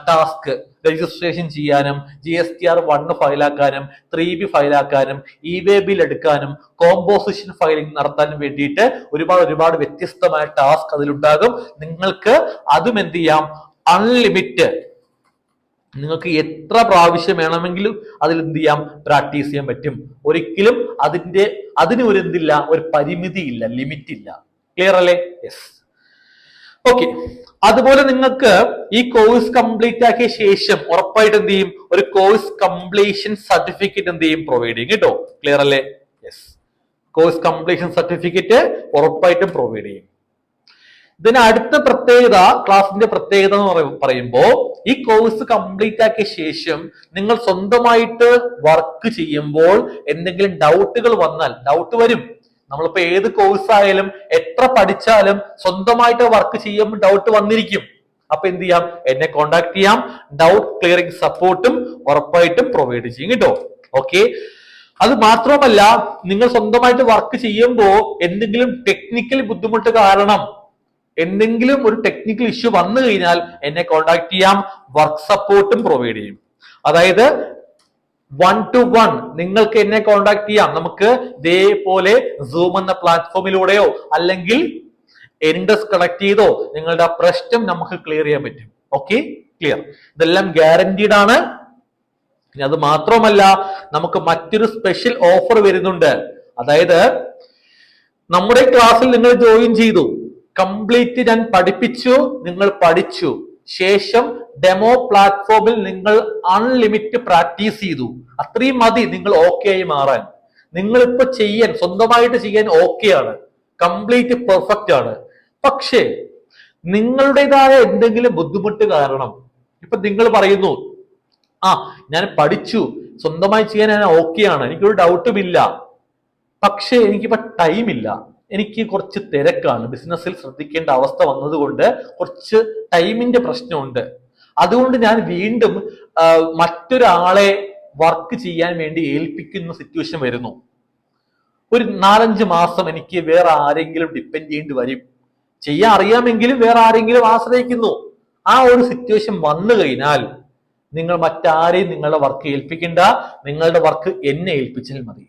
ടാസ്ക്. രജിസ്ട്രേഷൻ ചെയ്യാനും GSTR 1 ഫയലാക്കാനും 3B ഫയലാക്കാനും ഇ-വേ ബിൽ എടുക്കാനും കോമ്പോസിഷൻ ഫയലിംഗ് നടത്താനും വേണ്ടിയിട്ട് ഒരുപാട് വ്യത്യസ്തമായ ടാസ്ക് അതിലുണ്ടാകും. നിങ്ങൾക്ക് അതും എന്ത് ചെയ്യാം? അൺലിമിറ്റഡ്. നിങ്ങൾക്ക് എത്ര പ്രാവശ്യം വേണമെങ്കിലും അതിൽ എന്ത് ചെയ്യാം? പ്രാക്ടീസ് ചെയ്യാൻ പറ്റും. ഒരിക്കലും അതിന് ഒരു എന്തില്ല? ഒരു പരിമിതി ഇല്ല, ലിമിറ്റ് ഇല്ല. ക്ലിയർ അല്ലേ? യെസ്. ഓക്കെ. അതുപോലെ നിങ്ങൾക്ക് ഈ കോഴ്സ് കംപ്ലീറ്റ് ആക്കിയ ശേഷം ഉറപ്പായിട്ട് എന്ത് ചെയ്യും? ഒരു കോഴ്സ് കംപ്ലീഷൻ സർട്ടിഫിക്കറ്റ് എന്ത് ചെയ്യും? പ്രൊവൈഡ് ചെയ്യും കേട്ടോ. ക്ലിയർ അല്ലേ? യെസ്. കോഴ്സ് കംപ്ലീഷൻ സർട്ടിഫിക്കറ്റ് ഉറപ്പായിട്ടും പ്രൊവൈഡ് ചെയ്യും. ഇതിന് അടുത്ത പ്രത്യേകത, ക്ലാസിന്റെ പ്രത്യേകത എന്ന് പറയുമ്പോൾ ഈ കോഴ്സ് കംപ്ലീറ്റ് ആക്കിയ ശേഷം നിങ്ങൾ സ്വന്തമായിട്ട് വർക്ക് ചെയ്യുമ്പോൾ എന്തെങ്കിലും ഡൗട്ടുകൾ വന്നാൽ, ഡൗട്ട് വരും. നമ്മളിപ്പോ ഏത് കോഴ്സ് ആയാലും എത്ര പഠിച്ചാലും സ്വന്തമായിട്ട് വർക്ക് ചെയ്യുമ്പോൾ ഡൗട്ട് വന്നിരിക്കും. അപ്പൊ എന്ത് ചെയ്യാം? എന്നെ കോണ്ടാക്ട് ചെയ്യാം. ഡൗട്ട് ക്ലിയറിംഗ് സപ്പോർട്ടും ഉറപ്പായിട്ടും പ്രൊവൈഡ് ചെയ്യും കേട്ടോ. ഓക്കെ. അത് മാത്രമല്ല, നിങ്ങൾ സ്വന്തമായിട്ട് വർക്ക് ചെയ്യുമ്പോൾ എന്തെങ്കിലും ടെക്നിക്കൽ ബുദ്ധിമുട്ട് കാരണം എന്തെങ്കിലും ഒരു ടെക്നിക്കൽ ഇഷ്യൂ വന്നു കഴിഞ്ഞാൽ എന്നെ കോണ്ടാക്ട് ചെയ്യാം. വർക്ക് സപ്പോർട്ടും പ്രൊവൈഡ് ചെയ്യും. അതായത് 1 to 1 നിങ്ങൾക്ക് എന്നെ കോണ്ടാക്ട് ചെയ്യാം. നമുക്ക് ഇതേപോലെ Zoom എന്ന പ്ലാറ്റ്ഫോമിലൂടെയോ അല്ലെങ്കിൽ എൻഡസ് കണക്ട് ചെയ്തോ നിങ്ങളുടെ ആ പ്രശ്നം നമുക്ക് ക്ലിയർ ചെയ്യാൻ പറ്റും. ഓക്കെ. ക്ലിയർ. ഇതെല്ലാം ഗ്യാരണ്ടീഡ് ആണ്. ഇനി അത് മാത്രമല്ല, നമുക്ക് മറ്റൊരു സ്പെഷ്യൽ ഓഫർ വരുന്നുണ്ട്. അതായത് നമ്മുടെ ക്ലാസ്സിൽ നിങ്ങൾ ജോയിൻ ചെയ്തു, കംപ്ലീറ്റ് ഞാൻ പഠിപ്പിച്ചു, നിങ്ങൾ പഠിച്ചു, ശേഷം ഡെമോ പ്ലാറ്റ്ഫോമിൽ നിങ്ങൾ അൺലിമിറ്റഡ് പ്രാക്ടീസ് ചെയ്തു. അത്രയും മതി നിങ്ങൾ ഓക്കെ ആയി മാറാൻ. നിങ്ങൾ ഇപ്പൊ സ്വന്തമായിട്ട് ചെയ്യാൻ ഓക്കെ ആണ്, കംപ്ലീറ്റ് പെർഫെക്റ്റ് ആണ്. പക്ഷേ നിങ്ങളുടേതായ എന്തെങ്കിലും ബുദ്ധിമുട്ട് കാരണം ഇപ്പൊ നിങ്ങൾ പറയുന്നു, ഞാൻ പഠിച്ചു, സ്വന്തമായി ചെയ്യാൻ ഞാൻ ഓക്കെ ആണ്, എനിക്കൊരു ഡൗട്ടും ഇല്ല, പക്ഷേ എനിക്കിപ്പോ ടൈം ഇല്ല, എനിക്ക് കുറച്ച് തിരക്കാണ്, ബിസിനസ്സിൽ ശ്രദ്ധിക്കേണ്ട അവസ്ഥ വന്നതുകൊണ്ട് കുറച്ച് ടൈമിന്റെ പ്രശ്നമുണ്ട്, അതുകൊണ്ട് ഞാൻ വീണ്ടും മറ്റൊരാളെ വർക്ക് ചെയ്യാൻ വേണ്ടി ഏൽപ്പിക്കുന്ന സിറ്റുവേഷൻ വരുന്നു. ഒരു 4-5 മാസം എനിക്ക് വേറെ ആരെങ്കിലും ഡിപ്പെൻഡ് ചെയ്യേണ്ടി വരും, ചെയ്യാൻ അറിയാമെങ്കിലും വേറെ ആരെങ്കിലും ആശ്രയിക്കുന്നു. ആ ഒരു സിറ്റുവേഷൻ വന്നു കഴിഞ്ഞാൽ നിങ്ങൾ മറ്റാരെയും നിങ്ങളുടെ വർക്ക് ഏൽപ്പിക്കേണ്ട, നിങ്ങളുടെ വർക്ക് എന്നെ ഏൽപ്പിച്ചാൽ മതി.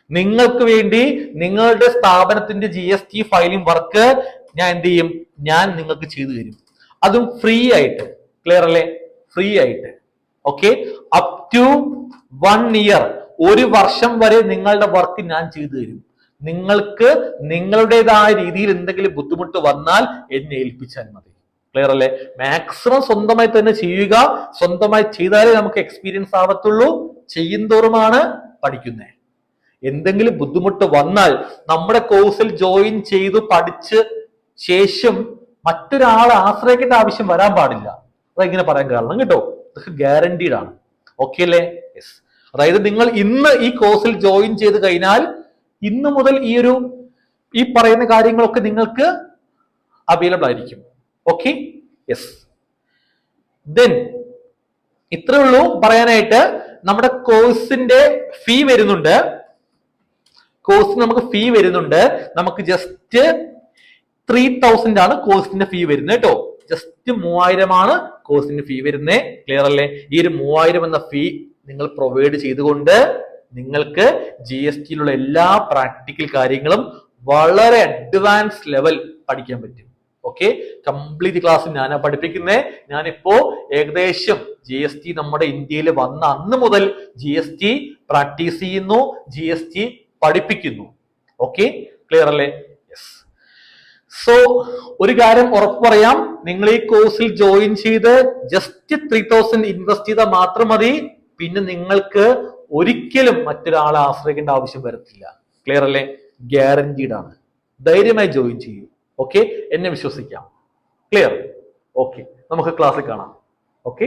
നിങ്ങൾക്ക് വേണ്ടി നിങ്ങളുടെ സ്ഥാപനത്തിന്റെ GST ഫയലിംഗ് വർക്ക് ഞാൻ എന്ത് ചെയ്യും? ഞാൻ നിങ്ങൾക്ക് ചെയ്തു തരും. അതും ഫ്രീ ആയിട്ട്. ക്ലിയർ അല്ലേ? ഫ്രീ ആയിട്ട്. ഓക്കെ. അപ് ടു 1 ഇയർ, 1 വർഷം വരെ നിങ്ങളുടെ വർക്ക് ഞാൻ ചെയ്തു തരും. നിങ്ങൾക്ക് നിങ്ങളുടേതായ രീതിയിൽ എന്തെങ്കിലും ബുദ്ധിമുട്ട് വന്നാൽ എന്നെ ഏൽപ്പിച്ചാൽ മതി. ക്ലിയർ അല്ലേ? മാക്സിമം സ്വന്തമായി തന്നെ ചെയ്യുക. സ്വന്തമായി ചെയ്താലേ നമുക്ക് എക്സ്പീരിയൻസ് ആവത്തുള്ളൂ. ചെയ്യുന്തോറുമാണ് പഠിക്കുന്നത്. എന്തെങ്കിലും ബുദ്ധിമുട്ട് വന്നാൽ നമ്മുടെ കോഴ്സിൽ ജോയിൻ ചെയ്ത് പഠിച്ച് ശേഷം മറ്റൊരാളെ ആശ്രയിക്കേണ്ട ആവശ്യം വരാൻ പാടില്ല. അതെങ്ങനെ പറയാൻ കാരണം കേട്ടോ, ഇതൊക്കെ ഗ്യാരണ്ടീഡ് ആണ്. ഓക്കെ അല്ലേ? യെസ്. അതായത് നിങ്ങൾ ഇന്ന് ഈ കോഴ്സിൽ ജോയിൻ ചെയ്ത് കഴിഞ്ഞാൽ ഇന്ന് മുതൽ ഈ പറയുന്ന കാര്യങ്ങളൊക്കെ നിങ്ങൾക്ക് അവൈലബിൾ ആയിരിക്കും. Okay, yes. ദെൻ ഇത്രേ ഉള്ളൂ പറയാനായിട്ട്. നമ്മുടെ കോഴ്സിന്റെ ഫീ വരുന്നുണ്ട്. കോഴ്സിന് നമുക്ക് ഫീ വരുന്നുണ്ട്. നമുക്ക് ജസ്റ്റ് 3000 ആണ് കോഴ്സിന്റെ ഫീ വരുന്നത് കേട്ടോ. ജസ്റ്റ് 3000 ആണ് കോഴ്സിന്റെ ഫീ വരുന്നത്. ക്ലിയർ അല്ലേ? ഈ ഒരു 3000 എന്ന ഫീ നിങ്ങൾ പ്രൊവൈഡ് ചെയ്തുകൊണ്ട് നിങ്ങൾക്ക് GST യിലുള്ള എല്ലാ പ്രാക്ടിക്കൽ കാര്യങ്ങളും വളരെ അഡ്വാൻസ് ലെവൽ പഠിക്കാൻ പറ്റും. ഓക്കെ, കംപ്ലീറ്റ് ക്ലാസ് ഞാനാ പഠിപ്പിക്കുന്നത്. ഞാനിപ്പോ ഏകദേശം GST നമ്മുടെ ഇന്ത്യയിൽ വന്ന അന്ന് മുതൽ GST പ്രാക്ടീസ് ചെയ്യുന്നു, GST പഠിപ്പിക്കുന്നു. ഓക്കെ, ക്ലിയർ അല്ലേ? യെസ്. സോ ഒരു കാര്യം ഉറപ്പ് പറയാം, നിങ്ങൾ ഈ കോഴ്സിൽ ജോയിൻ ചെയ്ത് ജസ്റ്റ് 3000 ഇൻവെസ്റ്റ് ചെയ്താൽ മാത്രം മതി. പിന്നെ നിങ്ങൾക്ക് ഒരിക്കലും മറ്റൊരാളെ ആശ്രയിക്കേണ്ട ആവശ്യം വരത്തില്ല. ക്ലിയർ അല്ലേ? ഗ്യാരണ്ടീഡ് ആണ്. ധൈര്യമായി ജോയിൻ ചെയ്യൂ. ഓക്കെ, എന്നെ വിശ്വസിക്കാം. ക്ലിയർ? ഓക്കെ, നമുക്ക് ക്ലാസ്സിൽ കാണാം. ഓക്കെ.